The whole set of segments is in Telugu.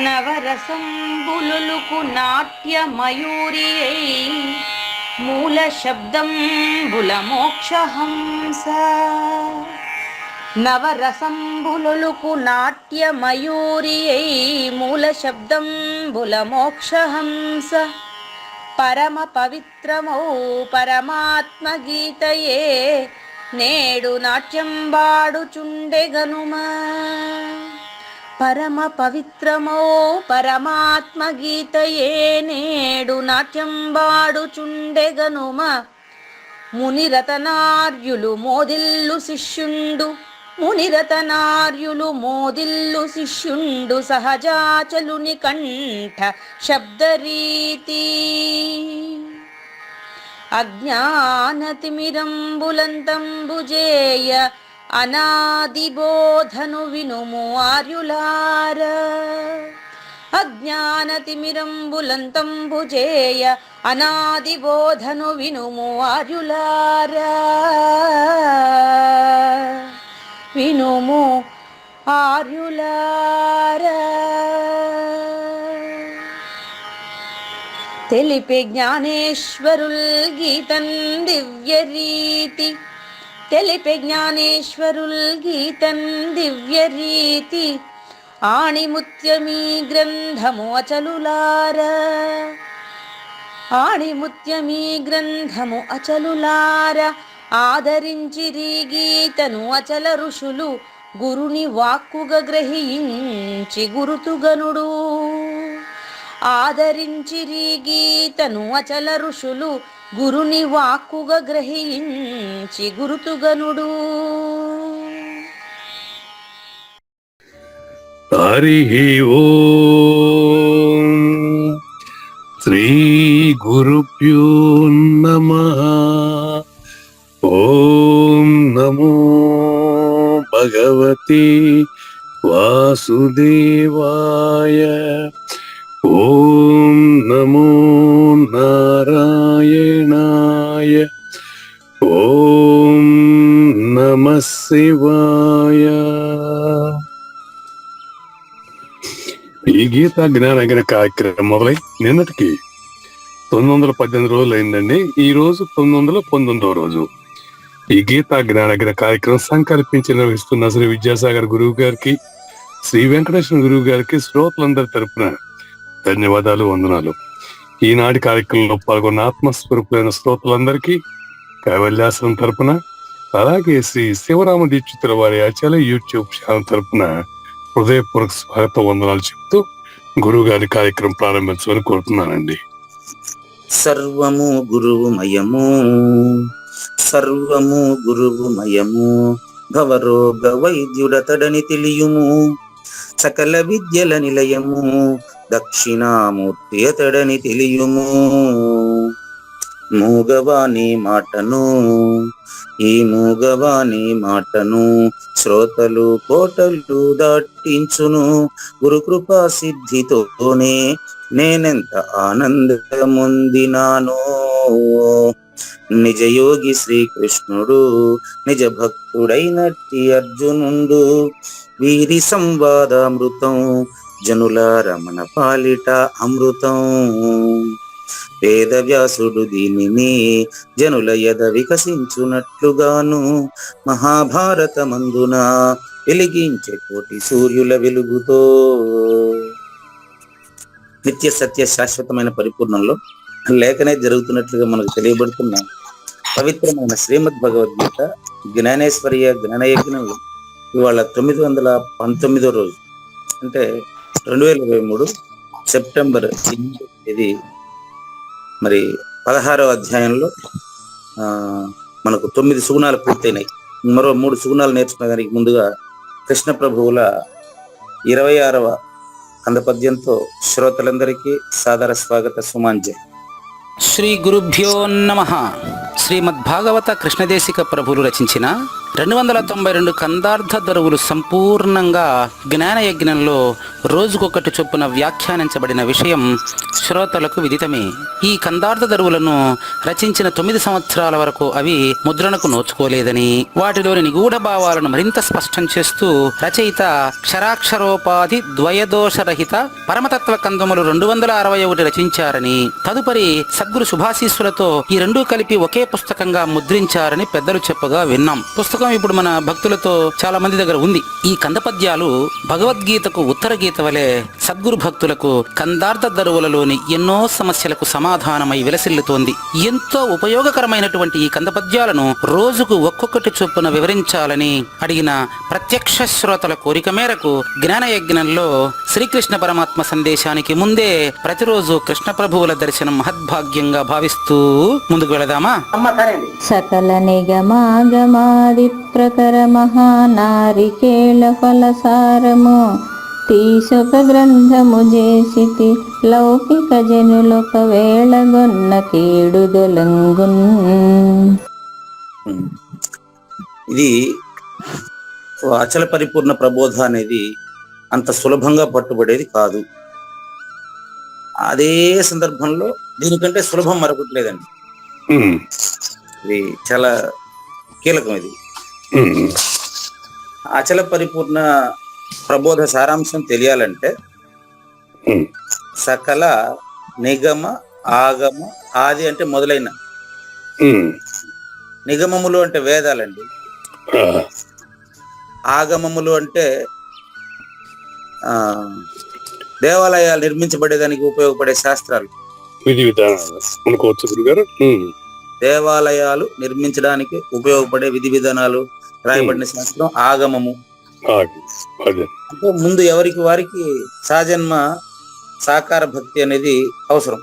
నవరసంబులుకు నాట్యమయూరియై మూల శబ్దంబుల మోక్షహంస. నవరసంబులుకు నాట్యమయూరియై మూల శబ్దంబుల మోక్షహంస. పరమ పవిత్రమౌ పరమాత్మ గీతయే నేడు నాట్యంబాడుచుండెగనుమా. పరమ పవిత్రమో పరమాత్మ గీతయే నేడు నాట్యంబాడుచుండెగనుమ. మునిరతనార్యులు మోదిల్లు శిష్యుండు, మునిరతనార్యులు మోదిల్లు శిష్యుండు సహజాచలుని కంఠ శబ్దరీతి. అజ్ఞానతిమిరంబులంతంబుజేయ అనాదిబోధను వినుము ఆర్యులార. అజ్ఞానతిమిరంబులంతంబుజేయ అనాదిబోధను వినుము ఆర్యులార. వినుము ఆర్యులార. తెలిపే జ్ఞానేశ్వరుల్ గీతన్ దివ్యరీతి. తెలిపే జ్ఞానేశ్వరుల్ గీతన్ దివ్యరీతి. ఆణిముత్యమీ గ్రంథము అచలులార. ఆణిముత్యమీ గ్రంథము అచలులార. ఆదరించిరి గీతను అచల ఋషులు గురుని వాక్కుగా గ్రహించి గురుతుగనుడు. ఆదరించిరి గీతను అచల ఋషులు గురుని వాక్కుగా గ్రహించి గురుతుగనుడు. హరి ఓం శ్రీ గురుభ్యో నమః. ఓం నమో భగవతే వాసుదేవాయ. ఓం నమో నారాయణాయ. ఓం నమః శివాయ. ఈ గీతా జ్ఞానగణ కార్యక్రమం మొదలై నిన్నటికి 918 రోజులు అయిందండి. ఈ రోజు 919వ రోజు. ఈ గీతా జ్ఞానగణ కార్యక్రమం సంకల్పించి నిర్వహిస్తున్న శ్రీ విద్యాసాగర్ గురువు గారికి, శ్రీ వెంకటేశ్వర గురువు గారికి శ్రోతలందరి తరపున ధన్యవాదాలు, వందనాలు. ఈనాటి కార్యక్రమంలో పాల్గొన్న ఆత్మస్వరూపులైన శ్రోతలందరికీ కైవల్యాశ్రమం తరపున, అలాగే శ్రీ శివరామ దీక్షితుల వారి ఆచార్య యూట్యూబ్ ఛానల్ తరపున హృదయపూర్వక స్వాగత వందనాలు చెప్తూ గురువు గారి కార్యక్రమం ప్రారంభించమని కోరుతున్నానండి. సర్వము గురువుమయము, సర్వము గురువుమయము. భవరోగ వైద్యుడతడని తెలియుము. సకల విద్యల నిలయము దక్షిణామూర్తి అతడని తెలియుము. మూగవాణి మాటను, ఈ మూగవాణి మాటను శ్రోతలు కోటలు దాటించును. గురుకృపా సిద్ధితోనే నేనెంత ఆనందముందినాను. నిజయోగి శ్రీకృష్ణుడు నిజ భక్తుడైనట్టి అర్జునుండు. వీరి సంవాదామృతం జనుల రమణ పాలిట అమృతం. వేదవ్యాసుడు దీనిని జనుల యద వికసించునట్లుగాను మహాభారతమందున వెలిగించే కోటి సూర్యుల వెలుగుతో. నిత్య సత్య శాశ్వతమైన పరిపూర్ణంలో లేఖనే జరుగుతున్నట్లుగా మనకు తెలియబడుతున్న పవిత్రమైన శ్రీమద్ భగవద్గీత జ్ఞానేశ్వర్య జ్ఞానయజ్ఞంలో ఇవాళ 919వ రోజు, అంటే 2023 సెప్టెంబర్ 8వ తేదీ. మరి 16వ అధ్యాయంలో మనకు 9 సుగుణాలు పూర్తయినాయి. మరో 3 సుగుణాలు నేర్చుకోవడానికి ముందుగా కృష్ణ ప్రభువుల 26వ కంద పద్యంతో శ్రోతలందరికీ సాదర స్వాగత సుమాంజలి. శ్రీ గురుభ్యో నమః. శ్రీమద్భాగవత కృష్ణదేశిక ప్రభులు రచించిన 292 కందార్థ దరువులు సంపూర్ణంగా జ్ఞానయజ్ఞంలో రోజుకొకటి చొప్పున వ్యాఖ్యానించబడిన విషయం శ్రోతలకు విదితమే. ఈ కందార్థ దరువులను రచించిన 9 సంవత్సరాల వరకు అవి ముద్రణకు నోచుకోలేదని, వాటిలోని నిగూఢ భావాలను మరింత స్పష్టం చేస్తూ రచయిత క్షరాక్షరోపాధి ద్వయదోషరహిత పరమతత్వ కందములు 261 రచించారని, తదుపరి సద్గురు శుభాశీస్సులతో ఈ రెండూ కలిపి ఒకే పుస్తకంగా ముద్రించారని పెద్దలు చెప్పగా విన్నాం. పుస్తకం ఇప్పుడు మన భక్తులతో చాలా మంది దగ్గర ఉంది. ఈ కందపద్యాలు భగవద్గీతకు ఉత్తర గీత వలె సద్గురు భక్తులకు కందార్థ దరువులలోని ఎన్నో సమస్యలకు సమాధానమై విలసిల్లుతోంది. ఎంతో ఉపయోగకరమైనటువంటి ఈ కందపద్యాలను రోజుకు ఒక్కొక్కటి చొప్పున వివరించాలని అడిగిన ప్రత్యక్ష శ్రోతల కోరిక మేరకు జ్ఞానయజ్ఞంలో శ్రీకృష్ణ పరమాత్మ సందేశానికి ముందే ప్రతిరోజు కృష్ణ ప్రభువుల దర్శనం మహద్భాగ్యంగా భావిస్తూ ముందుకు వెళదామా? సకల నిగమాగమాది ప్రకర మహానారికేళ ఫలసారము తీసొక గ్రంథము చేసితి లౌకిక జనులొక వేళగొన్న కీడుదొలంగున్. ఇది అచల పరిపూర్ణ ప్రబోధ అనేది అంత సులభంగా పట్టుబడేది కాదు. అదే సందర్భంలో దీనికంటే సులభం మరొకటి లేదండి. ఇది చాలా కీలకం. ఇది అచల పరిపూర్ణ ప్రబోధ సారాంశం తెలియాలంటే సకల నిగమ ఆగమ ఆది అంటే మొదలైన, నిగమములు అంటే వేదాలండి, ఆగమములు అంటే దేవాలయాలు నిర్మించబడేదానికి ఉపయోగపడే శాస్త్రాలు, విధి విధానాలు అనుకోవచ్చు గురుగారు. దేవాలయాలు నిర్మించడానికి ఉపయోగపడే విధి విధానాలు రాయబడిన శాస్త్రం ఆగమము. అంటే ముందు ఎవరికి వారికి సహజన్మ సాకార భక్తి అనేది అవసరం.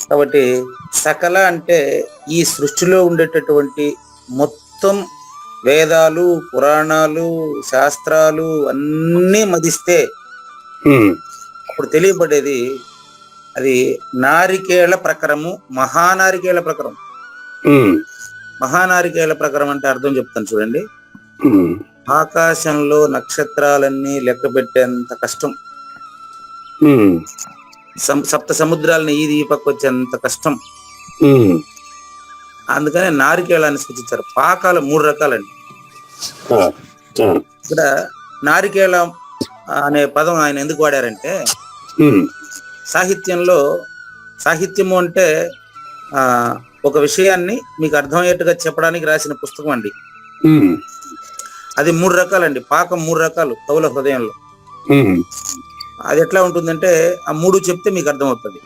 కాబట్టి సకల అంటే ఈ సృష్టిలో ఉండేటటువంటి మొత్తం వేదాలు, పురాణాలు, శాస్త్రాలు అన్నీ మదిస్తే అప్పుడు తెలియబడేది అది నారికేళ ప్రకరము, మహానారికేళ ప్రకరం. మహానారికేళ ప్రకరం అంటే అర్థం చెప్తాను చూడండి. ఆకాశంలో నక్షత్రాలన్నీ లెక్క పెట్టేంత కష్టం, సప్త సముద్రాలని ఈ దీపకు వచ్చేంత కష్టం. అందుకనే నారికేళాన్ని సూచించారు. పాకాలు 3 రకాలండి. ఇక్కడ నారికేళం అనే పదం ఆయన ఎందుకు వాడారంటే, సాహిత్యము అంటే ఒక విషయాన్ని మీకు అర్థమయ్యేట్టుగా చెప్పడానికి రాసిన పుస్తకం అండి. అది 3 రకాలండి. పాకం 3 రకాలు కవుల హృదయంలో. అది ఎట్లా ఉంటుందంటే ఆ 3 చెప్తే మీకు అర్థమవుతుంది.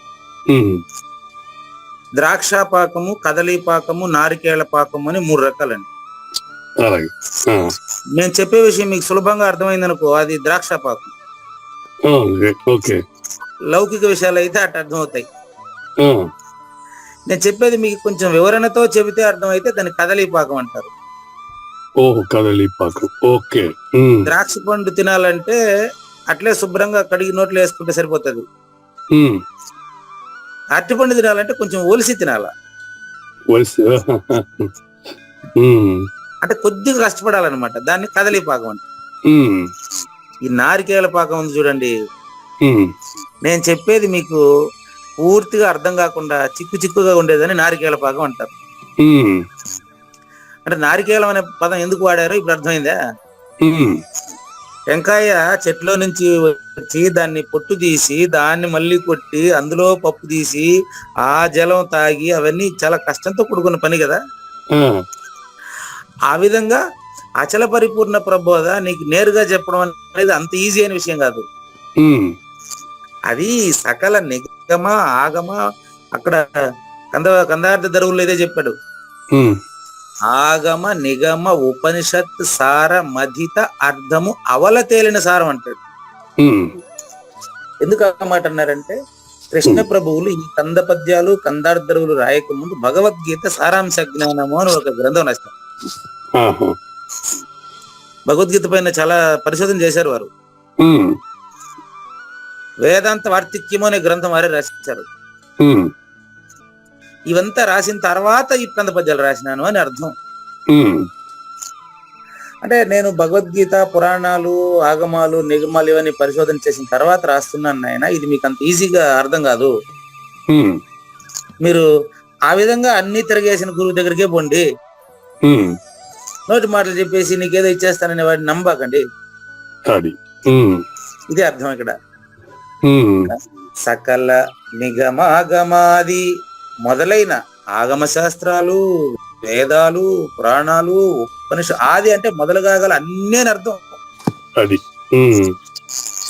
ద్రాక్ష పాకము, కదలీ పాకము, నారికేళ పాకము అని 3 రకాలండి. నేను చెప్పే విషయం మీకు సులభంగా అర్థమైంది అనుకో, అది ద్రాక్ష పాకం. లౌకిక విషయాలు అయితే అట్లా అర్థమవుతాయి. నేను చెప్పేది మీకు కొంచెం వివరణతో చెబితే అర్థమైతే దాన్ని కదలీ పాకం అంటారు. ద్రాక్ష పండు తినాలంటే అట్లే శుభ్రంగా కడిగి నోట్లో వేసుకుంటే సరిపోతుంది. అరటిపండు తినాలంటే కొంచెం ఒలిసి తినాల, అంటే కొద్దిగా కష్టపడాలన్నమాట. దాన్ని కదలీ పాకం అంట. ఈ నారికేళ పాకం ఉంది చూడండి, నేను చెప్పేది మీకు పూర్తిగా అర్థం కాకుండా చిక్కుగా ఉండేదని నారికేళ పాకం అంటారు. అంటే నారికేళం అనే పదం ఎందుకు వాడారో ఇప్పుడు అర్థమైందా? టెంకాయ చెట్లో నుంచి వచ్చి దాన్ని పొట్టు తీసి దాన్ని మళ్ళీ కొట్టి అందులో పప్పు తీసి ఆ జలం తాగి అవన్నీ చాలా కష్టంతో కూడుకున్న పని కదా. ఆ విధంగా అచల పరిపూర్ణ ప్రబోధ నీకు నేరుగా చెప్పడం అనేది అంత ఈజీ అయిన విషయం కాదు. అది సకల నిగమ ఆగమ, అక్కడ కందార్థ దరువులు ఇదే చెప్పాడు. ఆగమ నిగమ ఉపనిషత్ సార మధిత అర్థము అవల తేలిన సారం అంటాడు. ఎందుకు ఆ మాట అన్నారంటే, కృష్ణ ప్రభువులు ఈ కంద పద్యాలు కందార్థ దరువులు రాయక ముందు భగవద్గీత సారాంశ జ్ఞానము అని ఒక గ్రంథం రాస్తారు. భగవద్గీత పైన చాలా పరిశోధన చేశారు వారు. వేదాంత వార్తిక్యము అనే గ్రంథం వారే రచించారు. ఉమ్, ఇవంతా రాసిన తర్వాత ఈ కంద పద్యాలు రాసినాను అని అర్థం. ఉమ్, అంటే నేను భగవద్గీత, పురాణాలు, ఆగమాలు, నిగమాలు ఇవన్నీ పరిశోధన చేసిన తర్వాత రాస్తున్నాను నాయన. ఇది మీకు అంత ఈజీగా అర్థం కాదు. ఉమ్, మీరు ఆ విధంగా అన్ని తిరగేసిన గురువు దగ్గరికే పోండి. ఉమ్, నోటి మాటలు చెప్పేసి నీకేదో ఇచ్చేస్తానని వాడిని నమ్మకండి. అది ఉమ్, ఇదే అర్థం ఇక్కడ. ఉమ్, సకల నిగమాగమాది మొదలైన ఆగమ శాస్త్రాలు, వేదాలు, పురాణాలు, ఆది అంటే మొదలుగా గల అన్నీ అని అర్థం. అది ఉమ్,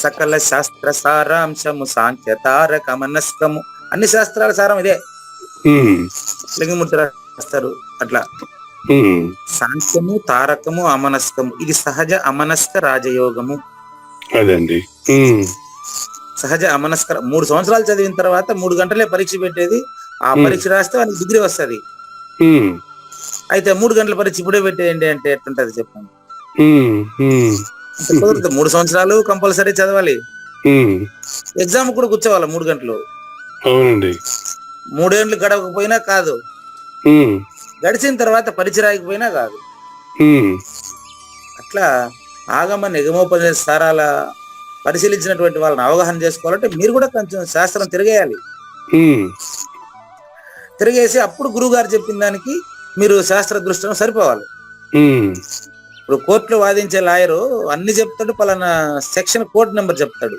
సకల శాస్త్ర సారాంశము సాంఖ్య తారక మనస్కము, అన్ని శాస్త్రాల సారం ఇదే. ఉమ్, లింగమూర్తి రాస్తారు అట్లా. ఉమ్, సాంఖ్యము, తారకము, అమనస్కము, ఇది సహజ అమనస్క రాజయోగము. అదండి. ఉమ్, సహజ అమనస్క 3 సంవత్సరాలు చదివిన తర్వాత 3 గంటలే పరీక్ష పెట్టేది. ఆ పరీక్ష రాస్తే వాళ్ళకి డిగ్రీ వస్తుంది. ఉమ్, అయితే 3 గంటల పరీక్ష ఇప్పుడే పెట్టేయండి అంటే ఎట్లుంటది చెప్పండి? ఉమ్, ఉమ్, కుదరదు. 3 సంవత్సరాలు కంపల్సరీ చదవాలి. ఉమ్, ఎగ్జామ్ కూడా కూర్చోవాలి 3 గంటలు. అవునండి. 3 ఏళ్ళు గడవకపోయినా కాదు, ఉమ్, గడిచిన తర్వాత పరీక్ష రాయకపోయినా కాదు. ఉమ్, అట్లా ఆగమ నిగమోపదేశ సారాల పరిశీలించినటువంటి వాళ్ళని అవగాహన చేసుకోవాలంటే మీరు కూడా కొంచెం శాస్త్రం తిరిగేయాలి. ఉమ్, తిరిగేసి అప్పుడు గురువు గారు చెప్పిన దానికి మీరు శాస్త్ర దృష్టిలో సరిపోవాలి. ఉమ్, ఇప్పుడు కోర్టులో వాదించే లాయరు అన్ని చెప్తాడు, పలానా సెక్షన్ కోర్టు నెంబర్ చెప్తాడు.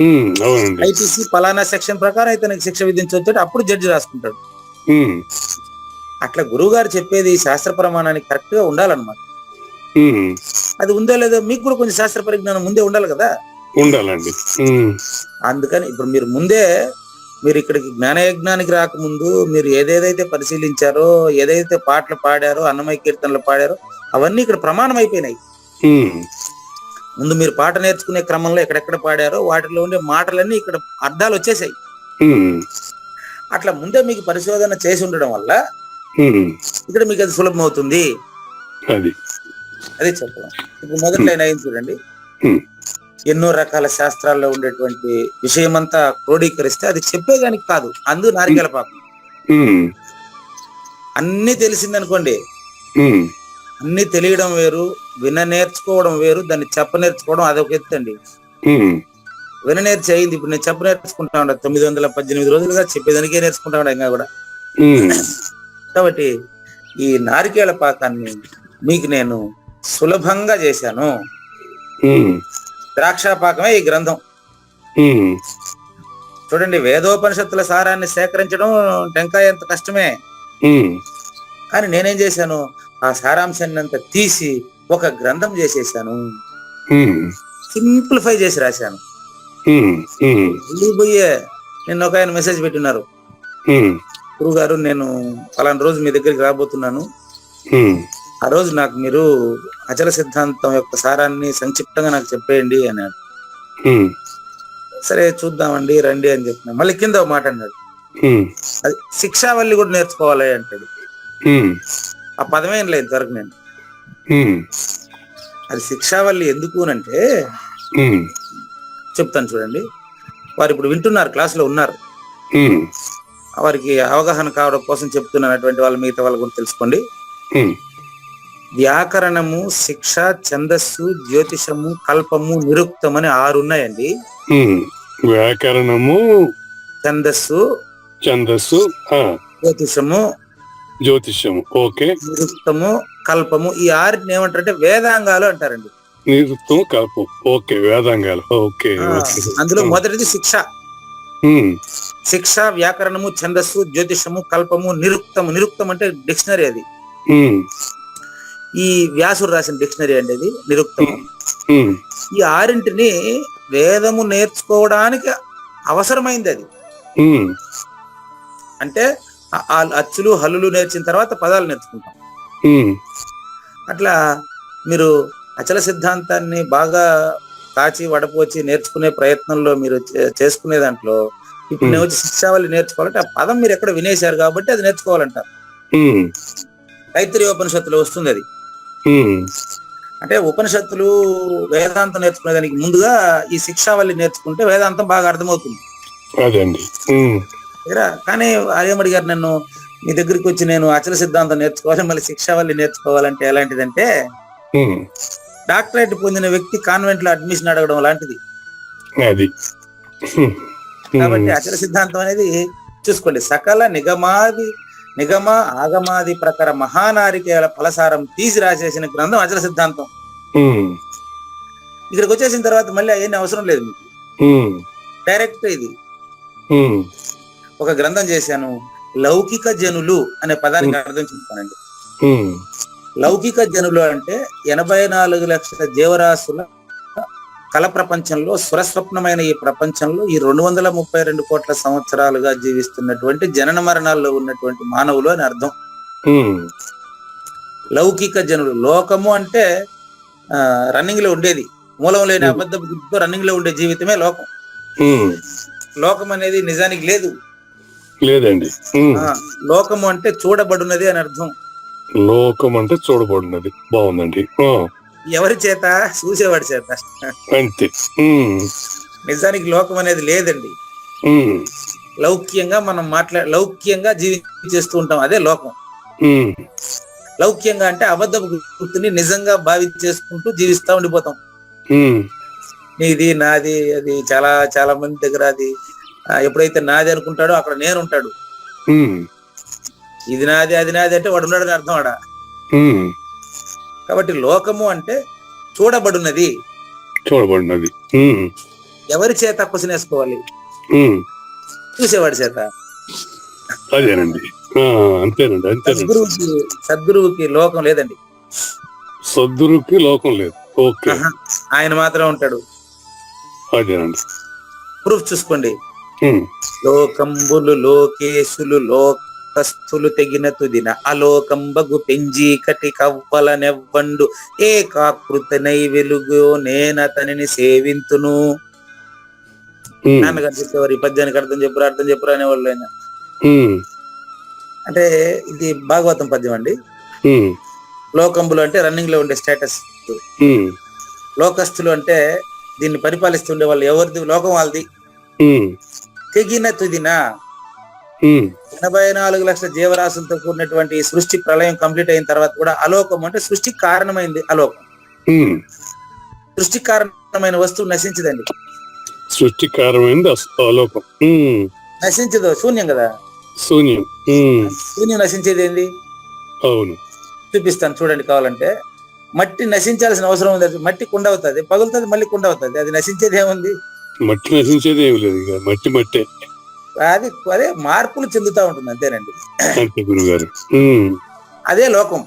ఉమ్, అవునండి. ఐపీసీ పలానా సెక్షన్ ప్రకారం ఇతనికి శిక్ష విధించవచ్చు, అప్పుడు జడ్జి రాసుకుంటాడు. ఉమ్, అట్లా గురువు గారు చెప్పేది శాస్త్ర ప్రమాణానికి కరెక్ట్ గా ఉండాలన్నమాట. ఉమ్, అది ఉందో లేదో మీకు కూడా కొంచెం శాస్త్ర పరిజ్ఞానం ముందే ఉండాలి కదా. ఉండాలండి. ఉమ్, అందుకని ఇప్పుడు మీరు ఇక్కడికి జ్ఞానయజ్ఞానికి రాకముందు మీరు ఏదేదైతే పరిశీలించారో, ఏదైతే పాటలు పాడారో, అన్నమయ్య కీర్తనలు పాడారో, అవన్నీ ఇక్కడ ప్రమాణం అయిపోయినాయి. ఉమ్, ముందు మీరు పాట నేర్చుకునే క్రమంలో ఎక్కడెక్కడ పాడారో వాటిలో ఉండే మాటలన్నీ ఇక్కడ అర్థాలు వచ్చేసాయి. ఉమ్, అట్లా ముందే మీకు పరిశోధన చేసి ఉండడం వల్ల ఉమ్, ఇక్కడ మీకు అది సులభం అవుతుంది. అది అదే చెప్పడం. ఇప్పుడు మొదట్లో ఆయన అయింది చూడండి. ఉమ్, ఎన్నో రకాల శాస్త్రాల్లో ఉండేటువంటి విషయమంతా క్రోడీకరిస్తే అది చెప్పేదానికి కాదు. అందు నారికేల పాకం. ఉమ్, అన్ని తెలిసిందనుకోండి, ఉమ్, అన్ని తెలియడం వేరు, నేర్చుకోవడం వేరు, దాన్ని నేర్చుకోవడం అదొక ఎత్తు అండి. ఉమ్, నేర్చి అయింది. ఇప్పుడు నేను నేర్చుకుంటా ఉండ 918 రోజులుగా చెప్పేదానికే నేర్చుకుంటా ఉండ ఇంకా కూడా. ఉమ్, కాబట్టి ఈ నారికేళ పాకాన్ని మీకు నేను సులభంగా చేశాను. ఉమ్, ద్రాక్ష పాకమే ఈ గ్రంథం. ఉమ్, చూడండి, వేదోపనిషత్తుల సారాన్ని సేకరించడం టెంకాయ ఎంత కష్టమే. ఉమ్, కానీ నేనేం చేశాను, ఆ సారాంశాన్ని అంతా తీసి ఒక గ్రంథం చేసేసాను. ఉమ్, సింప్లిఫై చేసి రాశాను. ఉమ్, ఉమ్, పోయే నిన్న ఒక ఆయన మెసేజ్ పెట్టినారు, ఉమ్, గురువు గారు నేను పలానా రోజు మీ దగ్గరికి రాబోతున్నాను, ఉమ్, ఆ రోజు నాకు మీరు అచల సిద్ధాంతం యొక్క సారాన్ని సంక్షిప్తంగా నాకు చెప్పేయండి అన్నాడు. ఉమ్, సరే చూద్దామండి రండి అని చెప్పిన. మళ్ళీ కింద ఒక మాట అన్నాడు, ఉమ్, అది శిక్షావల్లి కూడా నేర్చుకోవాలి అంటాడు. ఉమ్, ఆ పదమే లేదు ఇంతవరకు నేను. ఉమ్, అది శిక్షావల్లి ఎందుకు అంటే ఉమ్, చెప్తాను చూడండి. వారు ఇప్పుడు వింటున్నారు, క్లాసులో ఉన్నారు, ఉమ్, వారికి అవగాహన కావడం కోసం చెప్తున్నటువంటి వాళ్ళు మిగతా వాళ్ళు కూడా తెలుసుకోండి. ఉమ్, వ్యాకరణము, శిక్ష, ఛందస్సు, జ్యోతిషము, కల్పము, నిరుక్తం అని 6 ఉన్నాయండి. ఉమ్, వ్యాకరణము, ఛందస్సు, ఛందస్సు, జ్యోతిషము, జ్యోతిష్యము, ఓకే, నిరుక్తము, కల్పము, ఈ 6 ఏమంటారంటే వేదాంగాలు అంటారండి. నిరుక్తం, కల్పం, ఓకే, వేదాంగాలు, ఓకే. అందులో మొదటిది శిక్ష. ఉమ్, శిక్ష, వ్యాకరణము, ఛందస్సు, జ్యోతిషము, కల్పము, నిరుక్తము. నిరుక్తం అంటే డిక్షనరీ. అది ఉమ్, ఈ వ్యాసుడు రాసిన డిక్షనరీ అండి అది నిరుక్తము. ఉమ్, ఈ 6 వేదము నేర్చుకోవడానికి అవసరమైంది అది. ఉమ్, అంటే అచ్చులు హల్లులు నేర్చిన తర్వాత పదాలు నేర్చుకుంటాం. ఉమ్, అట్లా మీరు అచల సిద్ధాంతాన్ని బాగా కాచి వడపోచి నేర్చుకునే ప్రయత్నంలో మీరు చేసుకునే దాంట్లో ఇప్పుడు నేను వచ్చి శిక్షావళి నేర్చుకోవాలంటే ఆ పదం మీరు ఎక్కడ వినేశారు కాబట్టి అది నేర్చుకోవాలంటారు. ఉమ్, తైత్తిరీయ ఉపనిషత్తులో వస్తుంది అది. ఉమ్, అంటే ఉపనిషత్తులు వేదాంతం నేర్చుకునే దానికి ముందుగా ఈ శిక్షావళి నేర్చుకుంటే వేదాంతం బాగా అర్థమవుతుంది. అదండి. ఉమ్, కానీ ఏమడిగారు నన్ను, మీ దగ్గరికి వచ్చి నేను అచల సిద్ధాంతం నేర్చుకోవాలి, మళ్ళీ శిక్షావళి నేర్చుకోవాలంటే ఎలాంటిదంటే, డాక్టరేట్ పొందిన వ్యక్తి కాన్వెంట్ లో అడ్మిషన్ అడగడం లాంటిది. అది కాబట్టి అచల సిద్ధాంతం అనేది చూసుకోండి. సకల నిగమ ఆగమాది ప్రకార మహానారికేల ఫలసారం తీసి రాసేసిన గ్రంథం అచల సిద్ధాంతం. ఇక్కడికి వచ్చేసిన తర్వాత మళ్ళీ అవన్నీ అవసరం లేదు మీకు, డైరెక్ట్ ఇది. ఒక గ్రంథం చేశాను, లౌకిక జనులు అనే పదానికి అర్థం చెప్తానండి. లౌకిక జనులు అంటే 84 లక్షల జీవరాశుల కళ ప్రపంచంలో, స్వరస్వప్నమైన ఈ ప్రపంచంలో ఈ 232 కోట్ల సంవత్సరాలుగా జీవిస్తున్నటువంటి జనన మరణాల్లో ఉన్నటువంటి మానవులు అని అర్థం. లౌకిక జనులు, లోకము అంటే రన్నింగ్ లో ఉండేది, మూలం లేని అబద్ధ రన్నింగ్ లో ఉండే జీవితమే లోకం. లోకం అనేది నిజానికి లేదండి. లోకము అంటే చూడబడున్నది అని అర్థం. లోకం అంటే చూడబడినది. బాగుందండి. ఎవరి చేత? చూసేవాడి చేత. అంతే. నిజానికి లోకం అనేది లేదండి. లౌక్యంగా మనం లౌక్యంగా జీవించేస్తూ ఉంటాం, అదే లోకం. లౌక్యంగా అంటే అబద్ధపు గుర్తుని నిజంగా భావించేసుకుంటూ జీవిస్తా ఉండిపోతాం. నీది నాది, అది చాలా చాలా మంది దగ్గర అది ఎప్పుడైతే నాది అనుకుంటాడో అక్కడ నేను ఉంటాడు. ఇది నాది అది నాది అంటే వాడు ఉన్నాడని అర్థం ఆడ. కాబట్టి లోకము అంటే చూడబడున్నది. ఎవరి చేత క్వశ్చన్ వేసుకోవాలి? చూసేవాడి చేత. అదేనండి. అంతేనండి. సద్గురువుకి లోకం లేదండి. సద్గురువుకి లోకం లేదు. ఓకే, ఆయన మాత్రం ఉంటాడు. అదేనండి. ప్రూఫ్ చూసుకోండి. లోకంబులు లోకేశులు లోకస్తులు తెగిన తుదిన అలోకంబగు పెంజీ కటి కవ్వల నెవ్వండు ఏకాకృతనై వెలుగు నేనతనిని సేవింతును. నాన్నగారు చెప్పేవారు, ఈ పద్యానికి అర్థం చెప్పురా అనేవాళ్ళు ఆయన. అంటే ఇది భాగవతం పద్యం అండి. లోకంబులు అంటే రన్నింగ్ లో ఉండే స్టేటస్, లోకస్తులు అంటే దీన్ని పరిపాలిస్తుండే వాళ్ళు. ఎవరిది? లోకం వాళ్ళది. తెగిన తుదిన 84 లక్షల జీవరాశులతో కూడినటువంటి సృష్టి ప్రళయం కంప్లీట్ అయిన తర్వాత కూడా అలోకం అంటే సృష్టికి కారణమైంది అలోకం. సృష్టి కారణమైన వస్తువు నశించదండి. సృష్టి కారణమైంది అలోకం. నశించదు, శూన్యం కదా. శూన్యం నశించేది ఏంది? అవును, చూపిస్తాను చూడండి కావాలంటే. మట్టి నశించాల్సిన అవసరం ఉంది. మట్టి కుండ అవుతుంది, పగులుతుంది, మళ్ళీ కుండ అవుతుంది. అది నశించేది ఏముంది? మట్టి నశించేది ఏమి లేదు. ఇక మట్టే అది అదే మార్పులు చెందుతా ఉంటుంది, అంతేనండి. అంతే గురుగారు. అదే లోకం.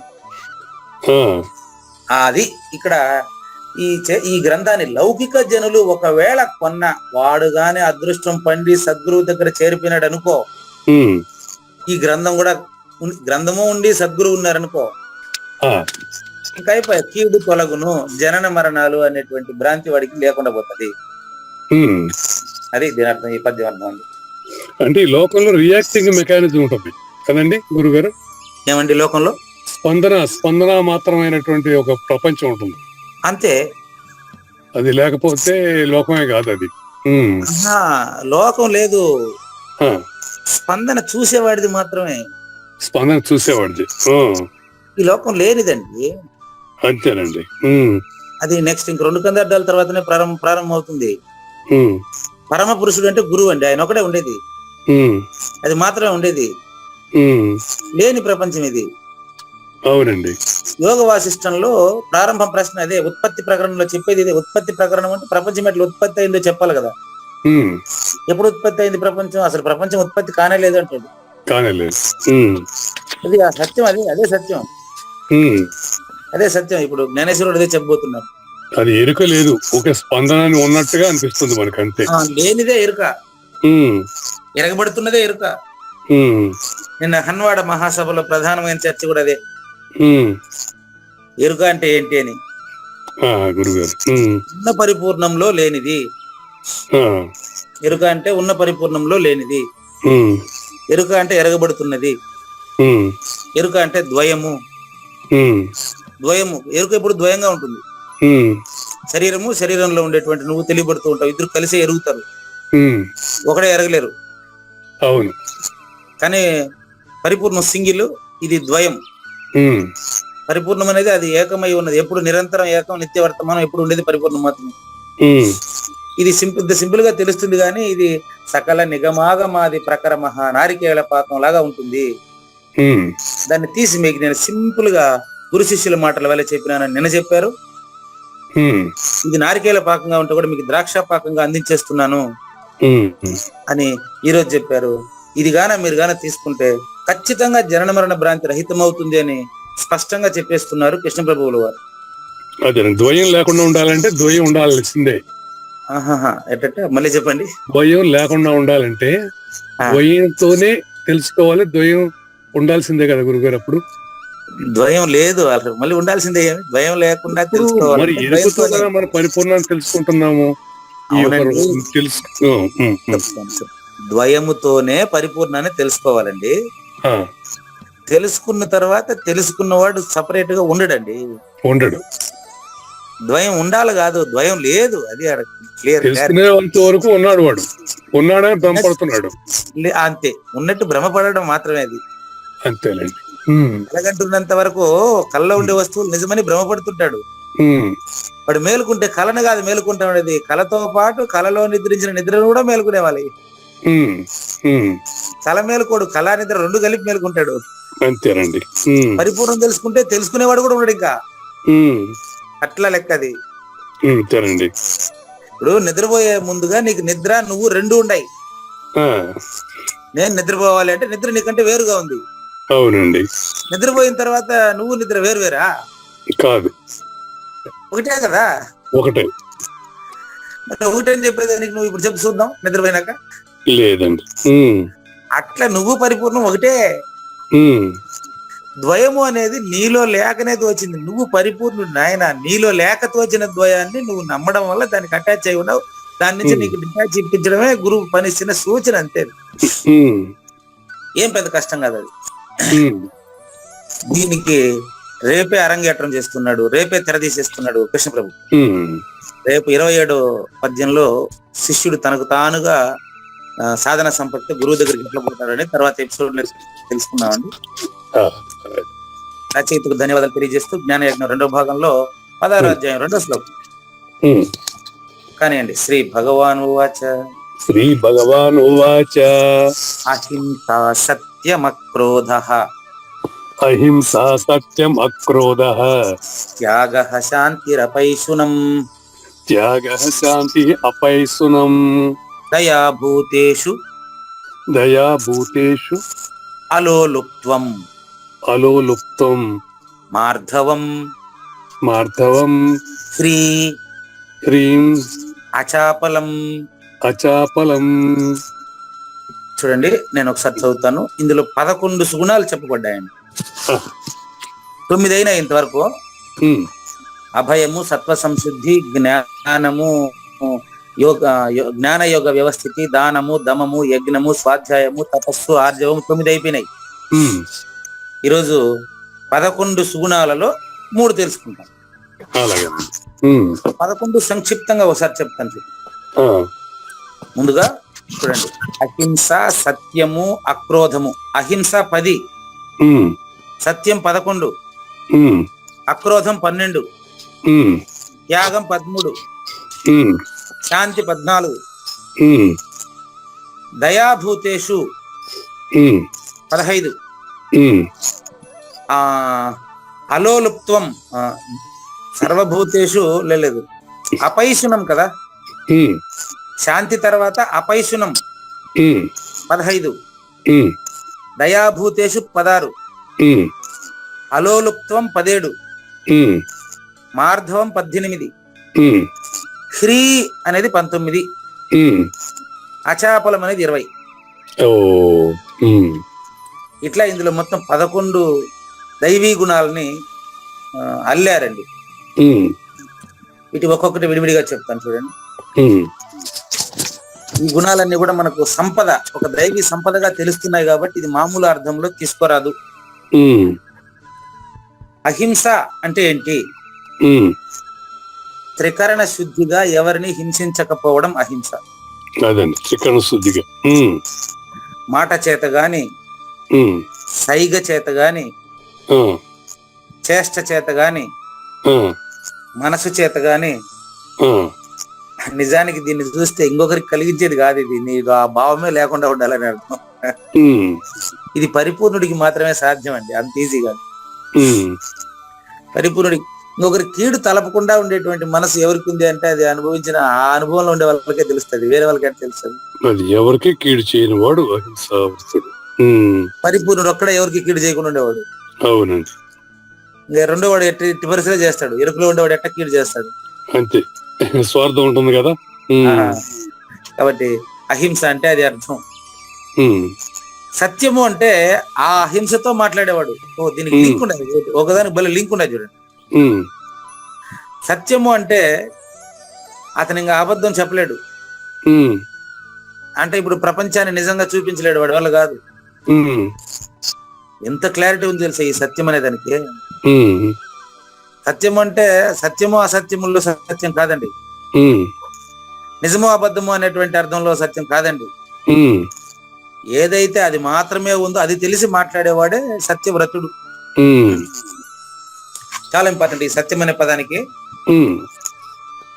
అది ఇక్కడ ఈ గ్రంథాన్ని లౌకిక జనులు ఒకవేళ కొన్న వాడు గాని అదృష్టం పండి సద్గురువు దగ్గర చేరిపోయినాడు అనుకో, ఈ గ్రంథము ఉండి సద్గురువు ఉన్నారనుకో, ఇంకా అయిపోయి కీడు తొలగును, జనన మరణాలు అనేటువంటి భ్రాంతి వాడికి లేకుండా పోతుంది. అది దీని అర్థం, ఈ పద్యం అర్థం అండి. అంటే ఈ లోకంలో రియాక్టింగ్ మెకానిజం ఉంటుంది కదండి గురుగారు? ఏమండి? లోకంలో స్పందన మాత్రమైనటువంటి ఒక ప్రపంచం ఉంటుంది, అంతే. అది లేకపోతే లోకమే కాదు అది. లోకం లేదు, స్పందన చూసేవాడిది మాత్రమే. స్పందన చూసేవాడిది. ఈ లోకం లేనిదండి. అంతేనండి. అది నెక్స్ట్ ఇంక 2 కందార్థాల తర్వాతనే ప్రారంభం అవుతుంది. పరమ పురుషుడు అంటే గురువు అండి, ఆయన ఒకటే ఉండేది, అది మాత్రమే ఉండేది. లేని ప్రపంచం ఇది. అవునండి. యోగ వాసిష్టంలో ప్రారంభం ప్రశ్న అదే, ఉత్పత్తి ప్రకరణంలో చెప్పేది ఇదే. ఉత్పత్తి ప్రకరణం అంటే ప్రపంచం ఎట్లా ఉత్పత్తి అయిందో చెప్పాలి కదా. ఎప్పుడు ఉత్పత్తి అయింది ప్రపంచం? అసలు ప్రపంచం ఉత్పత్తి కానేలేదు అంటాడు. అది ఆ సత్యం, అదే సత్యం, అదే సత్యం. ఇప్పుడు జ్ఞానేశ్వరుడు అదే చెప్పబోతున్నారు. అది ఎరుక లేదు, ఒక స్పందన ఉన్నట్టుగా అనిపిస్తుంది మనకు, అంతే. లేనిదే ఎరుక, ఎరగబడుతున్నదే ఎరుక. నిన్న హన్వాడ మహాసభలో ప్రధానమైన చర్చ కూడా అదే, ఎరుక అంటే ఏంటి అని. ఉన్న పరిపూర్ణంలో లేనిది ఎరుక అంటే, ఉన్న పరిపూర్ణంలో లేనిది ఎరుక అంటే, ఎరగబడుతున్నది ఎరుక అంటే ద్వయము. ఎరుక ఎప్పుడు ద్వయంగా ఉంటుంది. శరీరంలో ఉండేటువంటి నువ్వు తెలియబడుతూ ఉంటావు, ఇద్దరు కలిసి ఎరుగుతారు, ఒకడే ఎరగలేరు. అవును. కానీ పరిపూర్ణం సింగిల్, ఇది ద్వయం. ఉమ్, పరిపూర్ణం అనేది అది ఏకమై ఉన్నది, ఎప్పుడు నిరంతరం ఏకం, నిత్య వర్తమానం, ఎప్పుడు ఉండేది పరిపూర్ణం మాత్రమే. ఉమ్, ఇది సింపుల్ గా తెలుస్తుంది, కానీ ఇది సకల నిగమాగమాది ప్రకరమహ నారికేళ పాకం లాగా ఉంటుంది. ఉమ్, దాన్ని తీసి మీకు నేను సింపుల్ గా గురు శిష్యుల మాటల వల్ల చెప్పినానని నిన్న చెప్పారు. ఉమ్, ఇది నారికేళ పాకంగా ఉంటే కూడా మీకు ద్రాక్ష పాకంగా అందించేస్తున్నాను ఉమ్, అని ఈ రోజు చెప్పారు. ఇది మీరు తీసుకుంటే ఖచ్చితంగా జనన మరణ భ్రాంతి రహితమవుతుంది అని స్పష్టంగా చెప్పేస్తున్నారు కృష్ణ ప్రభువుల వారు. అదే ద్వయం లేకుండా ఉండాలంటే ద్వయం ఉండాల్సిందే. ఎట్ట మళ్ళీ చెప్పండి. ద్వయం లేకుండా ఉండాలంటే ద్వయంతోనే తెలుసుకోవాలి, ద్వయం ఉండాల్సిందే కదా గురుగారు. అప్పుడు ద్వయం లేదు, అసలు మళ్ళీ ఉండాల్సిందే. ద్వయం లేకుండా తెలుసుకోవాలి. మరి ఎరుకుతో కదా మనం పరిపూర్ణాన్ని తెలుసుకుంటున్నాము. ద్వయముతోనే పరిపూర్ణాన్ని తెలుసుకోవాలండి. తెలుసుకున్న తర్వాత తెలుసుకున్నవాడు సపరేట్ గా ఉండడండి. ఉండడు. ద్వయం ఉండాలి కాదు, ద్వయం లేదు. అది క్లియర్. వరకు ఉన్నాడు, వాడు ఉన్నాడని భ్రమపడుతున్నాడు. అంతే, ఉన్నట్టు భ్రమపడడం మాత్రమే అది. అంతేనండి. కలగంటున్నంత వరకు కళ్ళలో ఉండే వస్తువులు నిజమని భ్రమపడుతుంటాడు. వాడు మేలుకుంటే కళను కాదు మేలుకుంటాడు, కళతో పాటు కళలో నిద్రించిన నిద్రను కూడా మేలుకునేవాలి. కళ మేలుకోడు, కళా నిద్ర రెండు కలిపి మేలుకుంటాడు. అంతేనండి. పరిపూర్ణం తెలుసుకుంటే తెలుసుకునేవాడు కూడా ఉండడు ఇంకా. అట్లా లెక్క అది. అంతేనండి. ఇప్పుడు నిద్రపోయే ముందుగా నీకు నిద్ర నువ్వు రెండు ఉన్నాయి. నేను నిద్రపోవాలి అంటే నిద్ర నీకంటే వేరుగా ఉంది. అవునండి. నిద్రపోయిన తర్వాత నువ్వు నిద్ర వేరు వేరా? కాదు, ఒకటే కదా. ఒకటే. ఒకటే అని చెప్పేది నీకు నువ్వు ఇప్పుడు చెప్పు చూద్దాం. నిద్రపోయినాక లేదండి. అట్లా నువ్వు పరిపూర్ణం ఒకటే. ద్వయము అనేది నీలో లేకనే తోచింది. నువ్వు పరిపూర్ణుడు నాయన. నీలో లేక తోచిన ద్వయాన్ని నువ్వు నమ్మడం వల్ల దానికి అటాచ్ అయి ఉన్నావు. దాని నుంచి నీకు డిటాచ్ ఇప్పించడమే గురువు పనిచ్చిన సూచన, అంతే. ఏం పెద్ద కష్టం కాదు అది. దీనికి రేపే అరంగేట్రం చేస్తున్నాడు, రేపే తెరదీసేస్తున్నాడు కృష్ణప్రభు. రేపు 27వ పద్యంలో శిష్యుడు తనకు తానుగా సాధన సంపత్తి గురువు దగ్గరికి ఎట్లా పోతాడని తర్వాత ఎపిసోడ్ తెలుసుకున్నామండి. రచయితకు ధన్యవాదాలు తెలియజేస్తూ జ్ఞానయజ్ఞం 2వ భాగంలో 16వ అధ్యాయం 2వ శ్లోకం కానివ్వండి. శ్రీ భగవాన్ ఉవాచ. శ్రీ భగవాన్ ఉవాచ. అహింసా సత్యమక్రోధః. అహింసా సత్యం అక్రోధః. త్యాగః శాంతిరపైశునం. త్యాగః శాంతి అపైశునం. దయాభూతేషు. దయాభూతేషు. అలోలుప్త్వం. అలోలుప్తం. మార్ధవం. మార్ధవం. హ్రీ. హ్రీం. అచాపలం. అచాపలం. చూడండి, నేను ఒకసారి చదువుతాను. ఇందులో 11 సుగుణాలు చెప్పబడ్డాయండి. 9 అయినా ఇంతవరకు. అభయము, సత్వ సంశుద్ధి, జ్ఞానము, జ్ఞాన యోగ వ్యవస్థితి, దానము, దమము, యజ్ఞము, స్వాధ్యాయము, తపస్సు, ఆర్జవము 9 అయిపోయినాయి. ఈరోజు 11 సుగుణాలలో 3 తెలుసుకుంటాం. 11 సంక్షిప్తంగా ఒకసారి చెప్తాను. ముందుగా చూడండి, అహింస, సత్యము, అక్రోధము. అహింస 10, సత్యం 11, అక్రోధం 12, త్యాగం 13, శాంతి 14, దయాభూతేషు 15, అలోలుప్త్వం సర్వభూతేషు లేదు, అపైశునం కదా. శాంతి తర్వాత అపైశునం 15, దయాభూతేషు 16, అలోలుప్త్వం 17, మార్ధవం 18, హ్రీ అనేది 19, అచాపలం అనేది 20. ఇట్లా ఇందులో మొత్తం 11 దైవీ గుణాలని అల్లారండి. వీటి ఒక్కొక్కటి విడివిడిగా చెప్తాను చూడండి. ఈ గుణాలన్నీ కూడా మనకు సంపద, ఒక దైవీ సంపదగా తెలుస్తున్నాయి కాబట్టి ఇది మామూలు అర్థంలో తీసుకోరాదు. అహింస అంటే ఏంటి? త్రికరణ శుద్ధిగా ఎవరిని హింసించకపోవడం అహింస. త్రికరణ శుద్ధిగా. మాట చేత గాని, ఉమ్, సైగ చేత గాని, ఆ, చేష్ట చేత గాని, ఆ, మనసు చేత గాని, ఆ, నిజానికి దీన్ని చూస్తే ఇంకొకరికి కలిగించేది కాదు. ఇది నీకు ఆ భావమే లేకుండా ఉండాలని అర్థం. ఉమ్, ఇది పరిపూర్ణుడికి మాత్రమే సాధ్యం అండి, అంత ఈజీగా. ఉమ్, పరిపూర్ణుడికి ఇంకొకరి కీడు తలపకుండా ఉండేటువంటి మనసు ఎవరికి ఉంది అంటే అది అనుభవించిన ఆ అనుభవంలో ఉండే వాళ్ళకే తెలుస్తుంది, వేరే వాళ్ళకి అంటే తెలుస్తుంది. అది ఎవరికి కీడు చేయని వాడు అహింసావృతుడు. ఉమ్, పరిపూర్ణుడు ఒక్కడే ఎవరికి కీడు చేయకుండా ఉండేవాడు. అవునండి, ఇంకా రెండో వాడు ఎట్టి పరిస్థితి చేస్తాడు, ఎరుకులో ఉండేవాడు ఎట్ట కీడు చేస్తాడు. అంతే. స్వార్థం ఉంటుంది కదా. ఆ, కాబట్టి అహింస అంటే అది అర్థం. ఉమ్, సత్యము అంటే ఆ అహింసతో మాట్లాడేవాడు. ఓ దీనికి లింక్ ఉండదు, ఒకదానికి భలే లింక్ ఉండదు చూడండి. ఉమ్, సత్యము అంటే అతను ఇంకా అబద్ధం చెప్పలేడు. ఉమ్, అంటే ఇప్పుడు ప్రపంచాన్ని నిజంగా చూపించలేడు, వాడి వల్ల కాదు. ఉమ్, ఎంత క్లారిటీ ఉంది తెలుసా ఈ సత్యం అనే దానికి. ఉమ్, సత్యం అంటే సత్యము అసత్యముల్లో సత్యం కాదండి, ఉమ్, నిజము అబద్ధము అనేటువంటి అర్థంలో సత్యం కాదండి. ఉమ్, ఏదైతే అది మాత్రమే ఉందో అది తెలిసి మాట్లాడేవాడే సత్యవ్రతుడు. ఉమ్, చాలా ఇంపార్టెంట్ ఈ సత్యం అనే పదానికి. ఉమ్,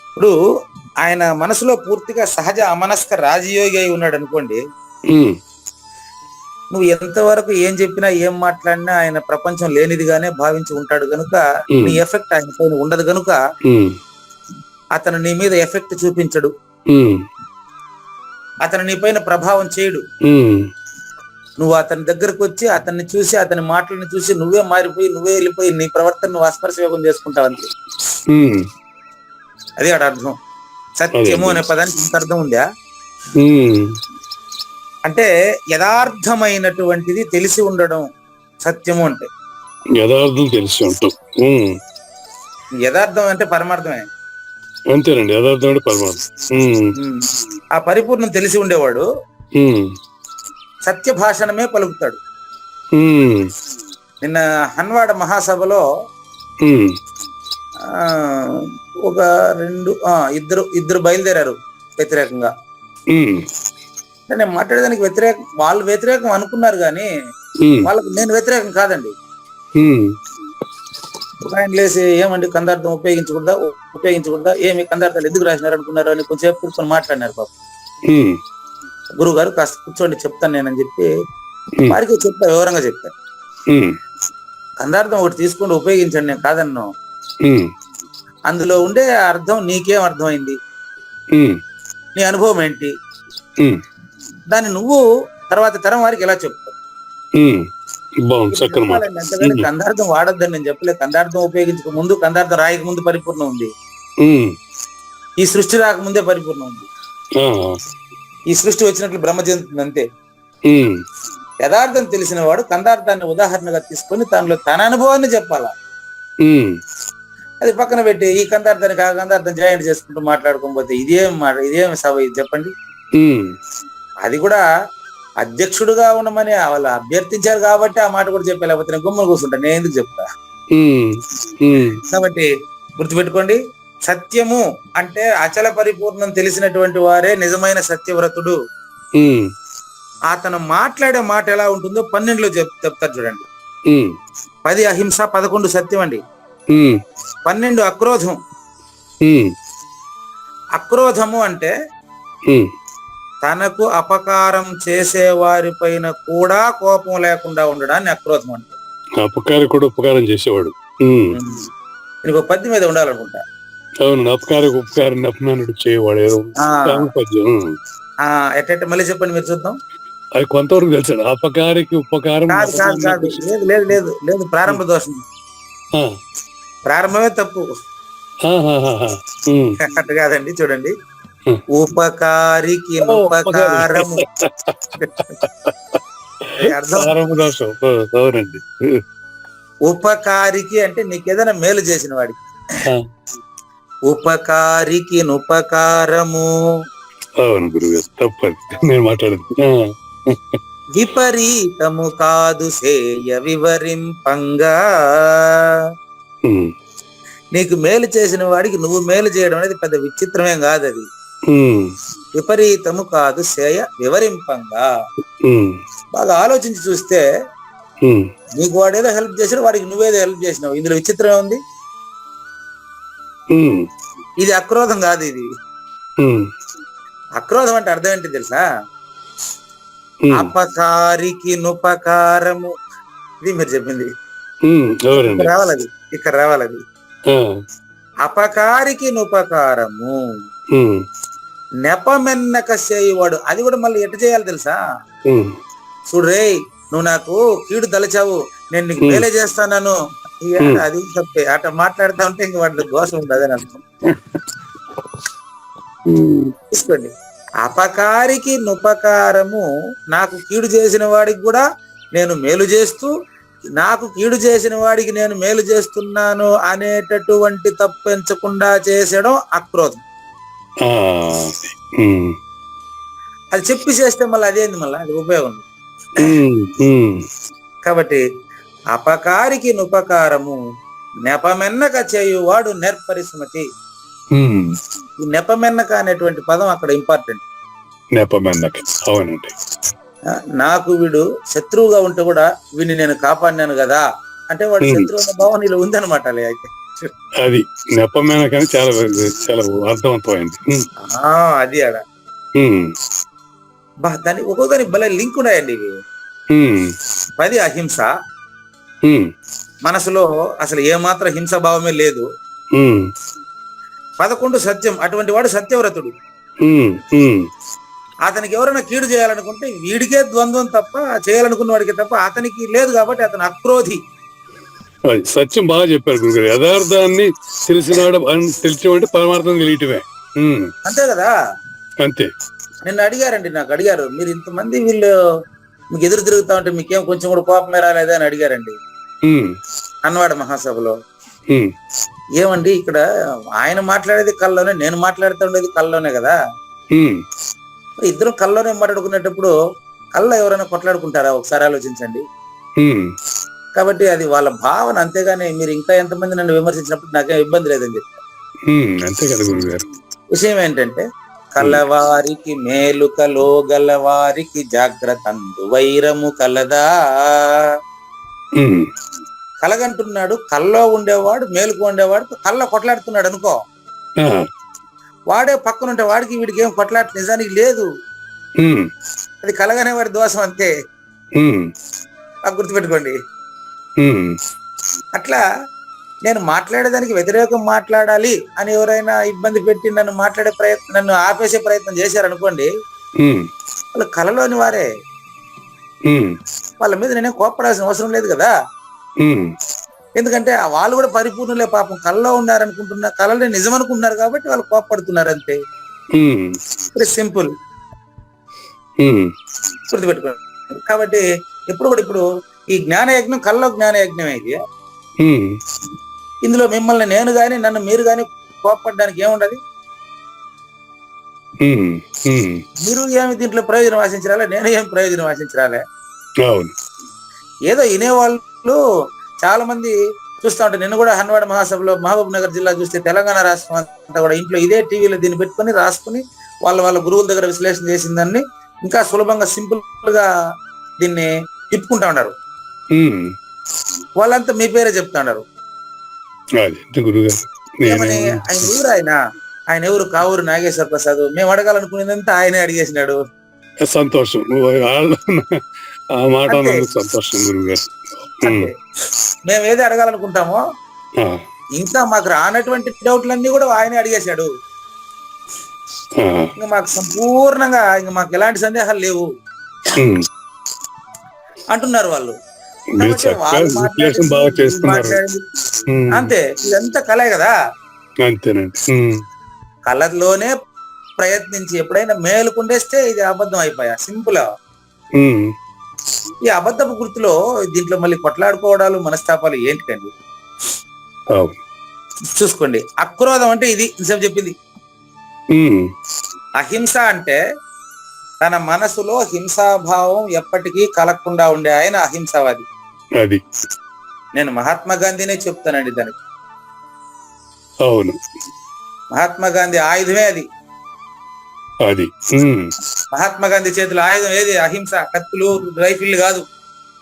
ఇప్పుడు ఆయన మనసులో పూర్తిగా సహజ అమనస్క రాజయోగి అయి ఉన్నాడు అనుకోండి, ఉమ్, నువ్వు ఎంతవరకు ఏం చెప్పినా ఏం మాట్లాడినా ఆయన ప్రపంచం లేనిదిగానే భావించి ఉంటాడు గనుక నీ ఎఫెక్ట్ ఆయన పైన ఉండదు గనుక ఉమ్, అతను నీ మీద ఎఫెక్ట్ చూపించడు, ఉమ్, అతను నీ పైన ప్రభావం చేయడు. ఉమ్, నువ్వు అతని దగ్గరకు వచ్చి అతన్ని చూసి అతని మాటలను చూసి నువ్వే మారిపోయి నువ్వే వెళ్ళిపోయి నీ ప్రవర్తన నువ్వు అస్పర్శయోగం చేసుకుంటావు అంతే. ఉమ్, అది అక్కడ అర్థం. సత్యము అనే పదానికి ఇంత అర్థం ఉందా ఉమ్, అంటే యథార్థమైనటువంటిది తెలిసి ఉండడం సత్యము అంటే. యథార్థం తెలిసి ఉంటాం. ఉమ్, యథార్థం అంటే పరమార్థమే. అంతేనండి, యథార్థం అంటే పరమార్థం. ఉమ్, ఆ పరిపూర్ణం తెలిసి ఉండేవాడు ఉమ్, సత్య భాషణమే పలుకుతాడు. ఉమ్, నిన్న హన్వాడ మహాసభలో ఉమ్, ఒక ఇద్దరు బయలుదేరారు వ్యతిరేకంగా. ఉమ్, అంటే నేను మాట్లాడేదానికి వాళ్ళు వ్యతిరేకం అనుకున్నారు కానీ ఉమ్, వాళ్ళకు నేను వ్యతిరేకం కాదండి. ఉమ్, ఒక ఆయన లేసి ఏమండి కందార్థం ఉపయోగించకూడదా ఏమి కందార్థాలు ఎందుకు రాసినారు అనుకున్నారు అని కొంచెంసేపు కూర్చొని మాట్లాడినారు పాపం. ఉమ్, గురువు గారు కాస్త కూర్చోండి చెప్తాను నేనని చెప్పి వారికి చెప్పారు, వివరంగా చెప్పారు. ఉమ్, కందార్థం ఒకటి తీసుకుంటూ ఉపయోగించండి, నేను కాదన్ను. ఉమ్, అందులో ఉండే అర్థం నీకేం అర్థమైంది, ఉమ్, నీ అనుభవం ఏంటి, ఉమ్, దాన్ని నువ్వు తర్వాత తరం వారికి ఎలా చెప్తావు. ఉమ్, బాగుంది, చక్కని మాట. అంతేగాని కందార్థం వాడొద్దని నేను చెప్పలేదు. కందార్థం ఉపయోగించక ముందు, కందార్థం రాయక ముందు పరిపూర్ణం ఉంది. ఉమ్, ఈ సృష్టి రాకముందే పరిపూర్ణం ఉంది. ఆ, ఈ సృష్టి వచ్చినట్లు బ్రహ్మ చెందుతుంది అంతే. ఉమ్, యథార్థం తెలిసిన వాడు కందార్థాన్ని ఉదాహరణగా తీసుకొని దానిలో తన అనుభవాన్ని చెప్పాలా. ఉమ్, అది పక్కన పెట్టి ఈ కందార్థానికి ఆ కందార్థం జాయింట్ చేసుకుంటూ మాట్లాడుకోకపోతే ఇదేం సభ ఇది చెప్పండి. ఉమ్, అది కూడా అధ్యక్షుడుగా ఉండమని వాళ్ళు అభ్యర్థించారు కాబట్టి ఆ మాట కూడా చెప్పే, లేకపోతే నేను గుమ్మలు కూర్చుంటా, నేను ఎందుకు చెప్తా. ఉమ్, ఉమ్, కాబట్టి గుర్తుపెట్టుకోండి, సత్యము అంటే అచల పరిపూర్ణం తెలిసినటువంటి వారే నిజమైన సత్యవ్రతుడు. ఉమ్, అతను మాట్లాడే మాట ఎలా ఉంటుందో 12లో చెప్తారు చూడండి. ఉమ్, 10 అహింస, 11 సత్యం అండి. ఉమ్, 12 అక్రోధం. ఉమ్, అక్రోధము అంటే ఉమ్, తనకు అపకారం చేసే వారి పైన కూడా కోపం లేకుండా ఉండడాన్ని అక్రోధం అంటారు. అపకారి కూడా ఉపకారం చేసేవాడు. ఉమ్, దీనికి ఒక పద్యం మీద ఉండాలనుకుంటా. అవును, అపకారికి ఉపకారం అపమానుడు చేయవాడు పద్యం. ఎట్ట మళ్ళీ చెప్పండి మీరు చూద్దాం. అది కొంతవరకు తెలుసాడు. అపకారికి ఉపకారం కాదు. లేదు ప్రారంభ దోషం, ప్రారంభమే తప్పు. అట్ట కాదండి, చూడండి. ఉపకారికి ఉపకారము అవునండి. ఉపకారికి అంటే నీకేదైనా మేలు చేసిన వాడికి. ఉపకారికి ఉపకారము. అవును గురుగారు, తప్పది నేను మాట్లాడదు. విపరీతము కాదు సేయ వివరింపంగా. నీకు మేలు చేసిన వాడికి నువ్వు మేలు చేయడం అనేది పెద్ద విచిత్రమేం కాదు. అది విపరీతము కాదు సేయ వివరింపంగా. బాగా ఆలోచించి చూస్తే నీకు వాడేదో హెల్ప్ చేసాడు, వాడికి నువ్వేదో హెల్ప్ చేసినావు. ఇందులో విచిత్రం ఉంది. ఇది అక్రోధం కాదు. ఇది అక్రోధం అంటే అర్థం ఏంటి తెలుసా? అపకారికి నుపకారము. ఇది మీరు చెప్పింది. రావాలది, ఇక్కడ రావాలది. అపకారికి నుపకారము నెపమెన్నక చేయవాడు. అది కూడా మళ్ళీ ఎట్ట చేయాలి తెలుసా? చూడు రే, నువ్వు నాకు కీడు తలచావు, నేను నీకు మేలే చేస్తాను. అది తప్పే. అట్లా మాట్లాడుతా ఉంటే ఇంక వాటి దోషం ఉండదు అని అర్థం. చూసుకోండి, అపకారికి నుపకారము, నాకు కీడు చేసిన వాడికి కూడా నేను మేలు చేస్తూ, నాకు కీడు చేసిన వాడికి నేను మేలు చేస్తున్నాను అనేటటువంటి తప్పించకుండా చేసడం అక్రోధం. అది చెప్పి చేస్తే మళ్ళీ అదేంది, మళ్ళీ అది ఉపయోగం. కాబట్టి అపకారికి నుపకారము నెపమెన్నక చేయువాడు నేర్పరిస్మతి. ఈ నెపమెన్నక అనేటువంటి పదం అక్కడ ఇంపార్టెంట్. నెపమెన్నక, అవునండి. నాకు వీడు శత్రువుగా ఉంటే కూడా వీడిని నేను కాపాడినాను కదా అంటే వాడు శత్రువు అనే భావన ఇలా ఉందన్నమాట. అయితే అది నెపమెన్నకని చాలా చాలా అర్థవంతమైంది. అది ఆడ దాని ఒక్కొక్కరికి భలే లింక్ ఉన్నాయండి ఇవి. 10 అహింస, మనసులో అసలు ఏమాత్రం హింస భావమే లేదు. 11 సత్యం, అటువంటి వాడు సత్యవ్రతుడు. అతనికి ఎవరైనా కీడు చేయాలనుకుంటే వీడికే ద్వంద్వం తప్ప, చేయాలనుకున్న వాడికి తప్ప అతనికి లేదు, కాబట్టి అతను అక్రోధి. సత్యం బాగా చెప్పారు గురుగారు. యథార్థాన్ని తెలిసినాడు తెలిసేవాడు పరమార్థం తెలియటమే. అంతే కదా. అంతే. నిన్న అడిగారండి, నాకు అడిగారు, మీరు ఇంతమంది వీళ్ళు మీకు ఎదురు తిరుగుతా ఉంటే మీకేం కొంచెం కూడా కోపమే రాలేదా అని అడిగారండి అన్నవాడ మహాసభలో. ఏమండి, ఇక్కడ ఆయన మాట్లాడేది కల్లోనే, నేను మాట్లాడుతూ ఉండేది కల్లోనే కదా. ఇద్దరు కల్లోనే మాట్లాడుకునేటప్పుడు కళ్ళ ఎవరైనా కొట్లాడుకుంటారా? ఒకసారి ఆలోచించండి. కాబట్టి అది వాళ్ళ భావన, అంతేగాని మీరు ఇంకా ఎంతమంది నన్ను విమర్శించినప్పుడు నాకేం ఇబ్బంది లేదని చెప్పారు. విషయం ఏంటంటే, కలవారికి మేలు కలోగలవారికి జాగ్రత్త వైరము కలదా. కలగంటున్నాడు, కల్లో ఉండేవాడు మేలుకు ఉండేవాడు కళ్ళ కొట్లాడుతున్నాడు అనుకో, వాడే పక్కనుంటే వాడికి వీడికి ఏం కొట్లాట నిజానికి లేదు. అది కలగనే వాడి దోషం, అంతే. గుర్తుపెట్టుకోండి. అట్లా నేను మాట్లాడేదానికి వ్యతిరేకం మాట్లాడాలి అని ఎవరైనా ఇబ్బంది పెట్టి నన్ను ఆపేసే ప్రయత్నం చేశారనుకోండి, వాళ్ళు కలలోని వారే. వాళ్ళ మీద నేనే కోపడాల్సిన అవసరం లేదు కదా. ఎందుకంటే వాళ్ళు కూడా పరిపూర్ణలే, పాపం కళ్ళలో ఉన్నారనుకుంటున్నారు, కళని నిజం అనుకుంటున్నారు కాబట్టి వాళ్ళు కోపడుతున్నారు, అంతే. సింపుల్. గుర్తుపెట్టుకోండి. కాబట్టి ఎప్పుడు కూడా ఇప్పుడు ఈ జ్ఞానయజ్ఞం కళ్ళలో జ్ఞానయజ్ఞం ఇది. ఇందులో మిమ్మల్ని నేను గాని నన్ను మీరు గాని కోపపడడానికి ఏముండదు. మీరు ఏమి దీంట్లో ప్రయోజనం ఆశించాలే, నేను ఏం ప్రయోజనం ఆశించాలే. ఏదో వినేవాళ్ళు చాలా మంది చూస్తూ ఉంటారు. నిన్న కూడా హన్వాడ మహాసభలో మహబూబ్ నగర్ జిల్లా చూస్తే తెలంగాణ రాష్ట్రం అంతా కూడా ఇంట్లో ఇదే టీవీలో దీన్ని పెట్టుకుని రాసుకుని వాళ్ళ గురువుల దగ్గర విశ్లేషణ చేసిన దాన్ని ఇంకా సులభంగా సింపుల్ గా దీన్ని తిప్పుకుంటా ఉన్నారు. వాళ్ళంతా మీ పేరే చెప్తా ఉన్నారు. ఏమని, ఆయన ఎవరు, ఆయన ఎవరు, కావూరు నాగేశ్వర ప్రసాద్. మేము అడగాలనుకునేదంతా ఆయనే అడిగేసినాడు. సంతోషం. సంతోషం గురుగారు. మేము ఏది అడగాలనుకుంటామో ఇంకా మాకు రానటువంటి డౌట్లన్నీ కూడా ఆయనే అడిగేశాడు. ఇంకా మాకు సంపూర్ణంగా ఇంకా మాకు ఎలాంటి సందేహాలు లేవు అంటున్నారు వాళ్ళు. అంతే, ఇదంతా కలే కదా. కళలోనే ప్రయత్నించి ఎప్పుడైనా మేలుకుండేస్తే ఇది అబద్ధం అయిపోయా. సింపుల్. ఈ అబద్ధపు గుర్తులో దీంట్లో మళ్ళీ కొట్లాడుకోవడాలు మనస్తాపాలు ఏంటికండి? చూసుకోండి. అక్రోధం అంటే ఇది నిజం చెప్పింది. అహింస అంటే తన మనసులో హింసాభావం ఎప్పటికీ కలగకుండా ఉండే ఆయన అహింసవాది. అది నేను మహాత్మా గాంధీనే చెప్తానండి దానికి. అవును, మహాత్మా గాంధీ ఆయుధమే అది. అది మహాత్మా గాంధీ చేతిలో ఆయుధం ఏది? అహింస, కత్తులు, రైఫిల్ కాదు.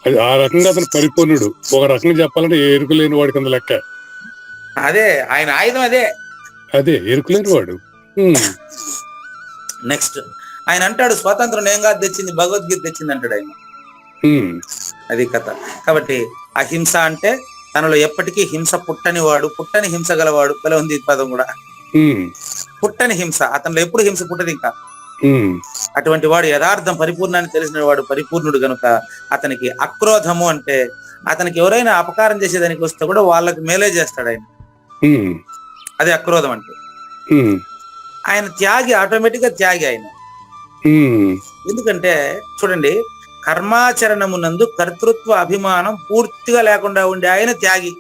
అది ఆ రకంగా అతను పరిపూర్ణుడు. ఒక రకంగా చెప్పాలంటే ఎరుకు లేని వాడి కింద లెక్క. అదే ఆయన ఆయుధం, అదే ఎరుకు లేని వాడు. నెక్స్ట్ ఆయన అంటాడు, స్వాతంత్రం ఏం కాదు తెచ్చింది, భగవద్గీత తెచ్చింది అంటాడు ఆయన. అది కథ. కాబట్టి అహింస అంటే తనలో ఎప్పటికీ హింస పుట్టని వాడు, పుట్టని హింస గలవాడు. భలే ఉంది ఈ పదం కూడా, పుట్టని హింస. అతనిలో ఎప్పుడు హింస పుట్టదు ఇంకా. అటువంటి వాడు యథార్థం పరిపూర్ణాన్ని తెలిసిన వాడు, పరిపూర్ణుడు గనుక అతనికి అక్రోధము అంటే అతనికి ఎవరైనా అపకారం చేసేదానికి వస్తే కూడా వాళ్ళకి మేలే చేస్తాడు ఆయన. అది అక్రోధం అంటే. ఆయన త్యాగి, ఆటోమేటిక్ గా త్యాగి ఆయన. ఎందుకంటే చూడండి, కర్మాచరణమునందు కర్తృత్వ అభిమానం పూర్తిగా లేకుండా ఉండే ఆయన త్యాగి.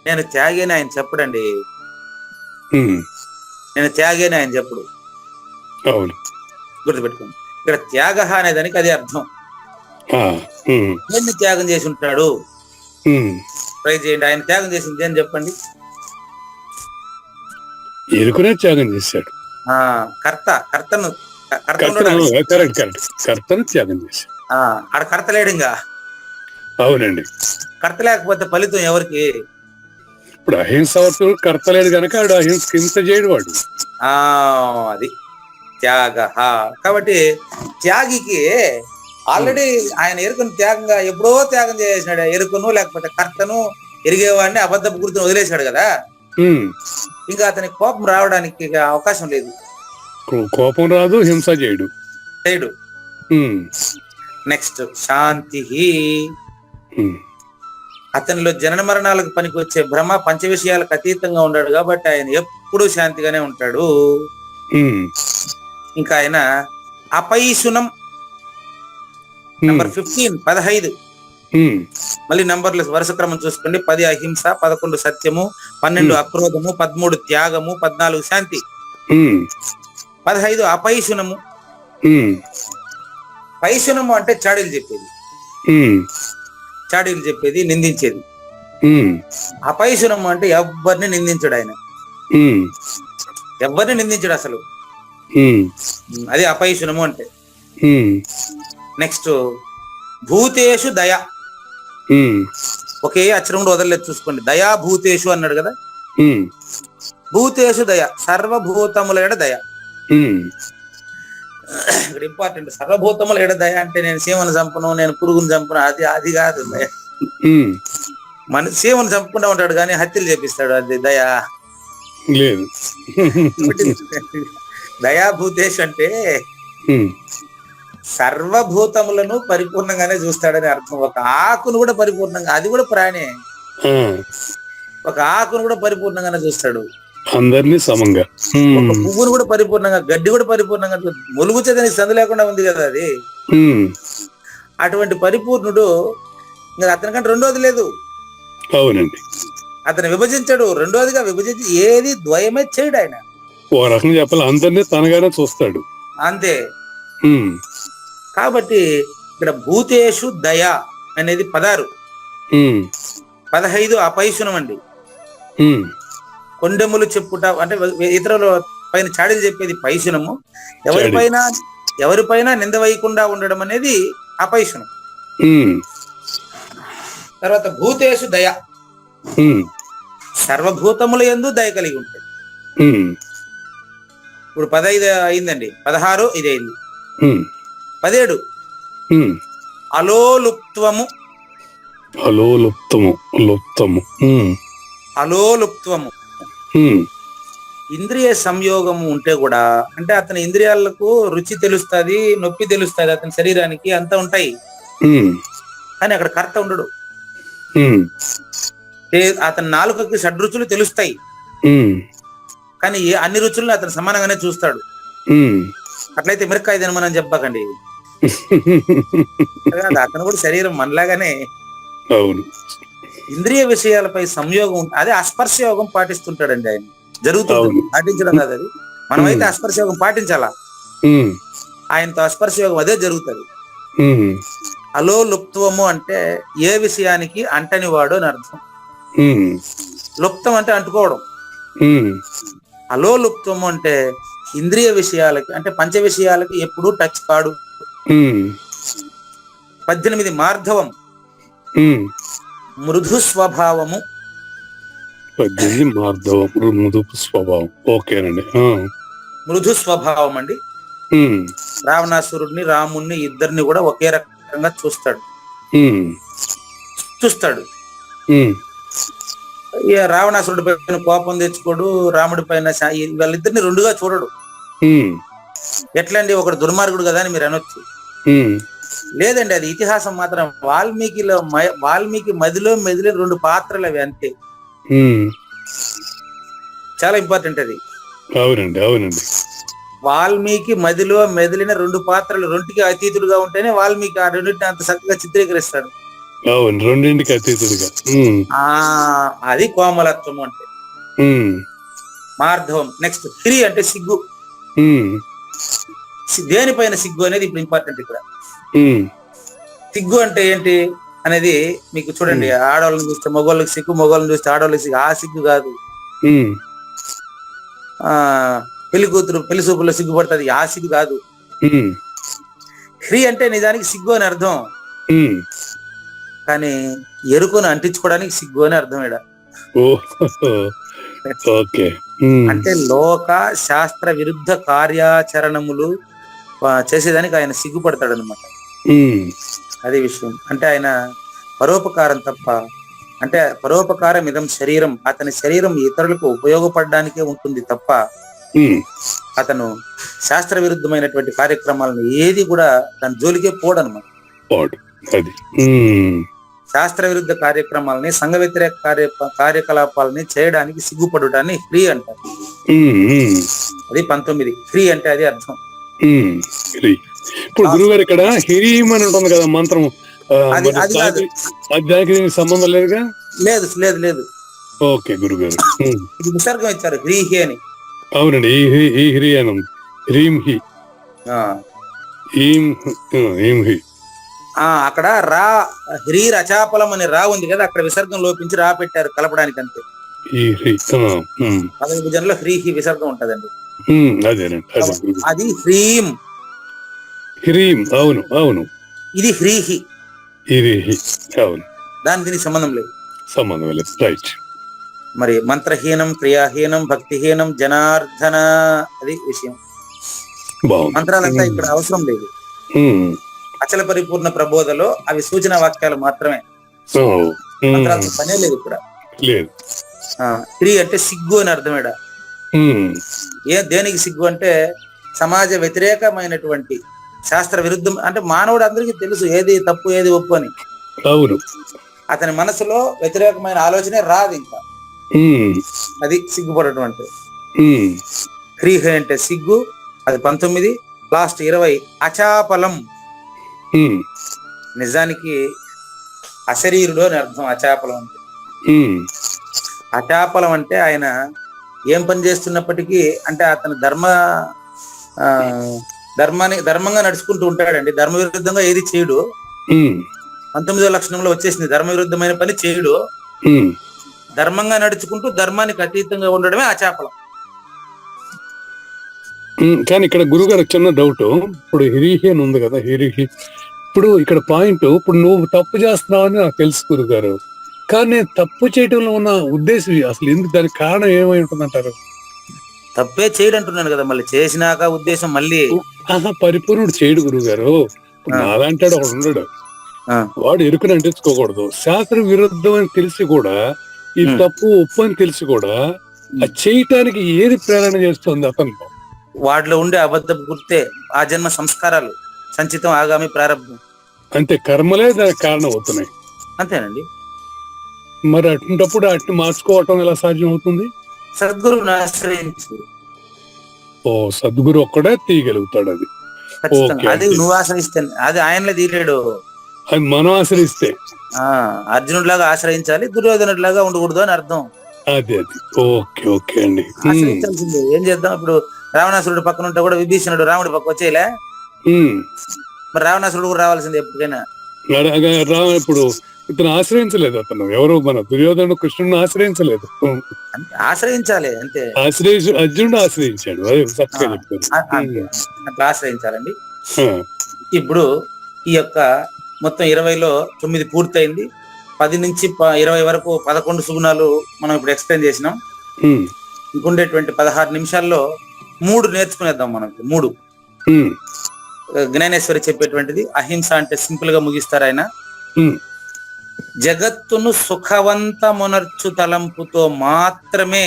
నేను త్యాగి అని ఆయన చెప్పడండి. నేను త్యాగి అని ఆయన చెప్పుడు. గుర్తుపెట్టుకోండి, ఇక్కడ త్యాగ అనే దానికి అది అర్థం. ఎన్ని త్యాగం చేసి ఉంటాడు? ట్రై చేయండి. ఆయన త్యాగం చేసింది అని చెప్పండి. ఎరుకునే త్యాగం చేశాడు. కర్తను త్యాగం చేశాడు. ఆడ కర్త లేడు ఇంకా. అవునండి. కర్త లేకపోతే ఫలితం ఎవరికి? ఇప్పుడు అహింస కర్త లేడు కనుక ఆడు హింస చేయడు వాడు. అది త్యాగ. కాబట్టి త్యాగికి ఆల్రెడీ ఆయన ఎరుకను త్యాగంగా ఎప్పుడో త్యాగం చేసినాడు. ఎరుకను లేకపోతే కర్తను ఎరిగేవాడిని అబద్ధపు గుర్తును వదిలేశాడు కదా. ఇంకా అతనికి కోపం రావడానికి అవకాశం లేదు. కోపం రాదు, హింస చేయడు. నెక్స్ట్ శాంతి. అతనిలో జనన మరణాలకు పనికి వచ్చే భ్రమ, పంచ విషయాలకు అతీతంగా ఉన్నాడు కాబట్టి ఆయన ఎప్పుడూ శాంతిగానే ఉంటాడు. ఇంకా ఆయన అపైశునం నంబర్ 15, 15. మళ్ళీ నంబర్లు వరుస క్రమం చూసుకోండి. 10 అహింస, 11 సత్యము, 12 అక్రోధము, 13 త్యాగము, 14 శాంతి, 15 అపైశునము. పైశునము అంటే చాడీలు చెప్పేది, నిందించేది. అపైశునము అంటే ఎవరిని నిందించడు ఆయన. ఎవరిని నిందించడు అసలు. అది అపైశునము అంటే. నెక్స్ట్ భూతేషు దయ. ఒకే అక్షరం కూడా వదలలేదు చూసుకోండి. దయా భూతేషు అన్నాడు కదా. భూతేషు దయ, సర్వభూతముల ఎడ దయ. ఇక్కడ ఇంపార్టెంట్. సర్వభూతముల ఎడ దయ అంటే నేను సీమను చంపను, నేను పురుగును చంపను, అది కాదు దయ. మన సీమను చంపుకుంటా ఉంటాడు కానీ హత్యలు చేపిస్తాడు, అది దయ లేదు. దయా భూతేషు అంటే సర్వభూతములను పరిపూర్ణంగానే చూస్తాడని అర్థం. ఒక ఆకును కూడా పరిపూర్ణంగా, అది కూడా ప్రాణే, ఒక ఆకును కూడా పరిపూర్ణంగానే చూస్తాడు. అందరినీ సమంగా. ఒక పువ్వును కూడా పరిపూర్ణంగా, గడ్డి కూడా పరిపూర్ణంగా మొలుగుచేదానికి సందు లేకుండా ఉంది కదా అది. అటువంటి పరిపూర్ణుడు ఇంకా అతనికంటే రెండోది లేదు. అవునండి. అతను విభజించాడు, రెండోదిగా విభజించి ఏది ద్వయమే చేయడు ఆయన. ఓ రకంగా చెప్పాలి, అందరినీ తనగానే చూస్తాడు అంతే. కాబట్టి ఇక్కడ భూతేషు దయ అనేది 16, 15 అపైశునం అండి. కొండెములు చెప్పుట అంటే ఇతరుల పైన చాడీలు చెప్పేది పైశునము. ఎవరిపైన నింద వేయకుండా ఉండడం అనేది అపైశునం. తర్వాత భూతేషు దయ, సర్వభూతముల యందు దయ కలిగి ఉంటాడు. ఇప్పుడు 15 అయిందండి, 16 ఇది అయింది. 17 అలోలుప్త్వము. అలోలుప్త్వము ఇంద్రియ సంయోగము ఉంటే కూడా, అంటే అతని ఇంద్రియాలకు రుచి తెలుస్తుంది, నొప్పి తెలుస్తుంది, అతని శరీరానికి అంతా ఉంటాయి. కానీ అక్కడ కర్త ఉండడు. అతని నాలుకకి షడ్రుచులు తెలుస్తాయి, కానీ అన్ని రుచులను అతను సమానంగానే చూస్తాడు. అట్లయితే మిరకాయ తినమని చెప్పకండి. అతను కూడా శరీరం మనలాగానే ఇంద్రియ విషయాలపై సంయోగం, అదే అస్పర్శ యోగం పాటిస్తుంటాడండి ఆయన. జరుగుతుంది, పాటించడం కాదు అది. మనమైతే అస్పర్శ యోగం పాటించాలా, ఆయనతో అస్పర్శ యోగం అదే జరుగుతుంది. అలోలుప్త్వము అంటే ఏ విషయానికి అంటని వాడు అని అర్థం. లుప్తం అంటే అంటుకోవడం. అలోలుప్త్వము అంటే ఇంద్రియ విషయాలకి అంటే పంచ విషయాలకి ఎప్పుడూ టచ్ కాడు. 18 మార్ధవం, మృదు స్వభావము. 18 మార్ధవం, మృదు స్వభావం. ఓకేనండి. మృదు స్వభావం అండి. రావణాసురుడిని రాముణ్ణి ఇద్దరిని కూడా ఒకే రకంగా చూస్తాడు. రావణాసురుడి పైన కోపం తెచ్చుకోడు, రాముడి పైన వాళ్ళిద్దరిని రెండుగా చూడడు. ఎట్లండి, ఒకడు దుర్మార్గుడు కదా అని మీరు అనొచ్చు. లేదండి, అది ఇతిహాసం మాత్రం. వాల్మీకి మదిలో మెదిలిన 2 పాత్రలు అవి, అంతే. చాలా ఇంపార్టెంట్ అది. అవునండి, అవునండి. వాల్మీకి మదిలో మెదిలిన 2 పాత్రలు, 2కి అతీతుడుగా ఉంటేనే వాల్మీకి ఆ రెండింటిని అంత చక్కగా చిత్రీకరిస్తాడు. అవును, 2కి అతీతుడుగా. అది కోమలత్వం అంటే. మార్ధవం. నెక్స్ట్ హ్రీ అంటే సిగ్గు. దేనిపైన సిగ్గు అనేది ఇప్పుడు ఇంపార్టెంట్. ఇక్కడ సిగ్గు అంటే ఏంటి అనేది మీకు చూడండి. ఆడవాళ్ళని చూస్తే మగవాళ్ళకి సిగ్గు, మగవాళ్ళని చూస్తే ఆడవాళ్ళకి సిగ్గు. ఆ సిగ్గు కాదు. పెళ్లి కూతురు పెళ్లి చూపుల్లో సిగ్గుపడుతుంది, ఆ సిగ్గు కాదు. హ్రీ అంటే నిజానికి సిగ్గు అని అర్థం, కానీ ఎరుకను అంటించుకోవడానికి సిగ్గు అని అర్థం. అంటే లోక శాస్త్ర విరుద్ధ కార్యాచరణములు చేసేదానికి ఆయన సిగ్గుపడతాడు అనమాట. అదే విషయం. అంటే ఆయన పరోపకారం తప్ప, అంటే పరోపకారం ఇదం శరీరం, అతని శరీరం ఇతరులకు ఉపయోగపడడానికే ఉంటుంది తప్ప అతను శాస్త్ర విరుద్ధమైనటువంటి కార్యక్రమాలను ఏది కూడా దాని జోలికే పోడనమాట. శాస్త్ర విరుద్ధ కార్యక్రమాలని, సంఘ వ్యతిరేక కార్యకలాపాలని చేయడానికి సిగ్గుపడుటాన్ని ఫ్రీ అంటారు. అది 19. ఫ్రీ అంటే అది అర్థం. ఇప్పుడు గురుగారు ఇక్కడ హిరీం అని ఉంటుంది కదా మంత్రం, దానికి సంబంధం లేదుగా? లేదు లేదు లేదు. ఓకే గురుగారు, ఇది విసర్గం ఇచ్చారు హ్రీహి అని. అవునండి, ఈ హ్రీ అని ఉంది. హ్రీం హి, అక్కడ రా హ్రీ రచాపలం అని రా ఉంది కదా, అక్కడ విసర్గం లోపించి రా పెట్టారు కలపడానికి, అంతే. పదవి విభజనలో హ్రీహి విసర్గం ఉంటదండి. అది హ్రీం. హ్రీం, అవును అవును. ఇది హ్రీహి, అవును. దాని దీనికి సంబంధం లేదు. సంబంధం లేదు, రైట్. మరి మంత్రహీనం, క్రియాహీనం, భక్తిహీనం, జనార్దన, అది విషయం. మంత్రాలంతా ఇక్కడ అవసరం లేదు. అచల పరిపూర్ణ ప్రబోధలో అవి సూచన వాక్యాలు మాత్రమే, మంత్రాలతో పనే లేదు ఇక్కడ. హ్రీ అంటే సిగ్గు అని అర్థమేడా. దేనికి సిగ్గు అంటే సమాజ వ్యతిరేకమైనటువంటి శాస్త్ర విరుద్ధం. అంటే మానవుడు అందరికీ తెలుసు ఏది తప్పు ఏది ఒప్పు అని. అతని మనసులో వ్యతిరేకమైన ఆలోచనే రాదు ఇంకా. అది సిగ్గుపడటం అంటే. హ్రీ అంటే సిగ్గు, అది 19. లాస్ట్ 20 అచాపలం. నిజానికి అశరీరుడు అని అర్థం అచాపలం అంటే. అచాపలం అంటే ఆయన ఏం పని చేస్తున్నప్పటికీ, అంటే అతను ధర్మంగా నడుచుకుంటూ ఉంటాడండి. ధర్మ విరుద్ధంగా ఏది చేయడు. 19వ లక్షణంలో వచ్చేసింది, ధర్మ విరుద్ధమైన పని చేయడు. ధర్మంగా నడుచుకుంటూ ధర్మానికి అతీతంగా ఉండడమే అచాపలం. కానీ ఇక్కడ గురుగారు చిన్న డౌట్. ఇప్పుడు హిరీహి అని ఉంది కదా, హిరీహి. ఇప్పుడు ఇక్కడ పాయింట్, ఇప్పుడు నువ్వు తప్పు చేస్తున్నావు అని నాకు తెలుసు గురుగారు, కానీ నేను తప్పు చేయడంలో ఉన్న ఉద్దేశం అసలు ఎందుకు, దానికి కారణం ఏమై ఉంటుందంటారు? తప్పే చేయడు అంటున్నాను కదా, మళ్ళీ చేసినాక ఉద్దేశం మళ్ళీ పరిపూర్ణుడు చేయడు గురుగారు. నాలంటాడు ఒకడు ఉండడు, వాడు ఎరుకుని అంటించుకోకూడదు. శాస్త్ర విరుద్ధం అని తెలిసి కూడా, ఈ తప్పు ఉప్పు అని తెలిసి కూడా అది చేయటానికి ఏది ప్రేరణ చేస్తుంది అతను? వాటిలో ఉండే అబద్ధపు గుర్తే, ఆ జన్మ సంస్కారాలు, సంచితం ఆగామి ప్రారంభం, అంతే. కర్మలే దానికి కారణం అవుతున్నాయి, అంతేనండి. మరి అటువంటిప్పుడు అట్ని మార్చుకోవటం ఎలా సాధ్యం అవుతుంది? సద్గురువుని ఆశ్రయించు. సద్గురు ఒక్కడే తీయగలుగుతాడు అది. అది నువ్వు ఆశ్రయిస్తే, అది ఆయనలో తీయలేడు, అది మనం ఆశ్రయిస్తే. అర్జునుడిలాగా ఆశ్రయించాలి, దుర్యోధనుడిలాగా ఉండకూడదు అని అర్థం. అది ఓకే ఓకే అండి. ఆశ్రయించాల్సిందే. ఏం చేద్దాం, ఇప్పుడు రావణాసురుడు పక్కన ఉంటే కూడా విభీషణుడు రాముడి పక్క వచ్చేలే, మరి రావణాసురుడు కూడా రావాల్సిందే ఎప్పటికైనా. ఇప్పుడు ఇతను ఆశ్రయించలేదు, అతను ఎవరు మన దుర్యోధనుడు కృష్ణుని ఆశ్రయించలేదు, అంటే ఆశ్రయించాలి అంతే. అర్జునుడు ఆశ్రయించాడు. అదే చక్కగా చెప్పారు. అట్లా ఆశ్రయించాలండి. ఇప్పుడు ఈ యొక్క మొత్తం 20లో 9 పూర్తయింది. 10 నుంచి 20 వరకు 11 సుగుణాలు మనం ఇప్పుడు ఎక్స్ప్లెయిన్ చేసినాం. ఇంకుండేటువంటి 16 నిమిషాల్లో 3 నేర్చుకునేద్దాం. మనకి 3 జ్ఞానేశ్వరి చెప్పేటువంటిది. అహింస అంటే సింపుల్ గా ముగిస్తారు ఆయన. జగత్తును సుఖవంతమునర్చు తలంపుతో మాత్రమే,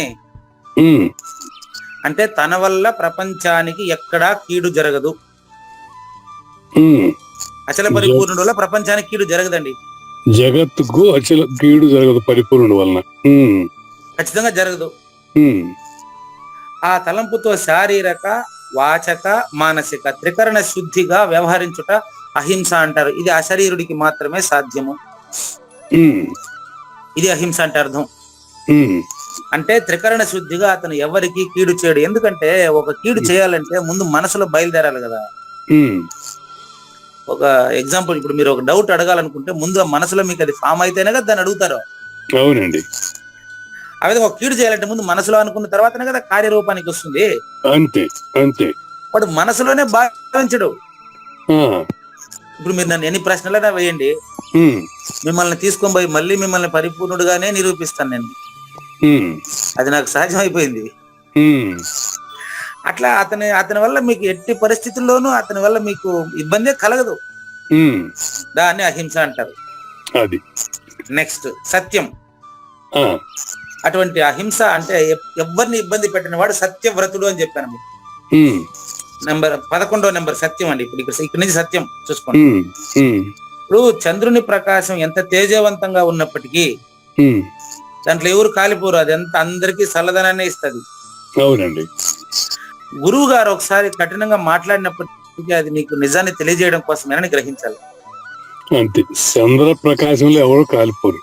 అంటే తన వల్ల ప్రపంచానికి ఎక్కడా కీడు జరగదు. అచల పరిపూర్ణుడు వల్ల ప్రపంచానికి కీడు జరగదండి. జగత్తుకు అచల కీడు జరగదు పరిపూర్ణుడు వలన, ఖచ్చితంగా జరగదు. ఆ తలంపుతో శారీరక, వాచక, మానసిక త్రికరణ శుద్ధిగా వ్యవహరించుట అహింస అంటారు. ఇది అశరీరుడికి మాత్రమే సాధ్యము. ఇది అహింస అంటే అర్థం. అంటే త్రికరణ శుద్ధిగా అతను ఎవరికి కీడు చేయడు. ఎందుకంటే ఒక కీడు చేయాలంటే ముందు మనసులో బయలుదేరాలి కదా. ఒక ఎగ్జాంపుల్, ఇప్పుడు మీరు ఒక డౌట్ అడగాలనుకుంటే ముందు మనసులో మీకు అది ఫామ్ అయితేనే కదా దాన్ని అడుగుతారు. అవునండి. అదే ఒక కీడు చేయాలంటే ముందు మనసులో అనుకున్న తర్వాతనే కదా కార్యరూపానికి వస్తుంది. అంతే అంతే. వాడు మనసులోనే భావించడు. ఇప్పుడు మీరు నన్ను ఎన్ని ప్రశ్నలైనా వేయండి, మిమ్మల్ని తీసుకొని పోయి మళ్ళీ మిమ్మల్ని పరిపూర్ణుడుగానే నిరూపిస్తాను నేను. అది నాకు సహజం అయిపోయింది. అట్లా అతని వల్ల మీకు ఎట్టి పరిస్థితుల్లోనూ అతని వల్ల మీకు ఇబ్బందే కలగదు. దాన్ని అహింస అంటారు. అది నెక్స్ట్ సత్యం. అటువంటి అహింస అంటే ఎవరిని ఇబ్బంది పెట్టిన వాడు సత్యవ్రతుడు అని చెప్పాను మీకు. 11వ నెంబర్ సత్యం అండి. ఇప్పుడు ఇక్కడ నుంచి సత్యం చూసుకోండి. ఇప్పుడు చంద్రుని ప్రకాశం ఎంత తేజవంతంగా ఉన్నప్పటికీ దాంట్లో ఎవరు కాలిపోరు. అది ఎంత అందరికీ చల్లదనాన్ని ఇస్తుంది. అవునండి. గురువు గారు ఒకసారి కఠినంగా మాట్లాడినప్పటికీ అది నీకు నిజాన్ని తెలియజేయడం కోసమేనని గ్రహించాలి. అంతే, చంద్ర ప్రకాశంలో ఎవరు కాలిపోరు.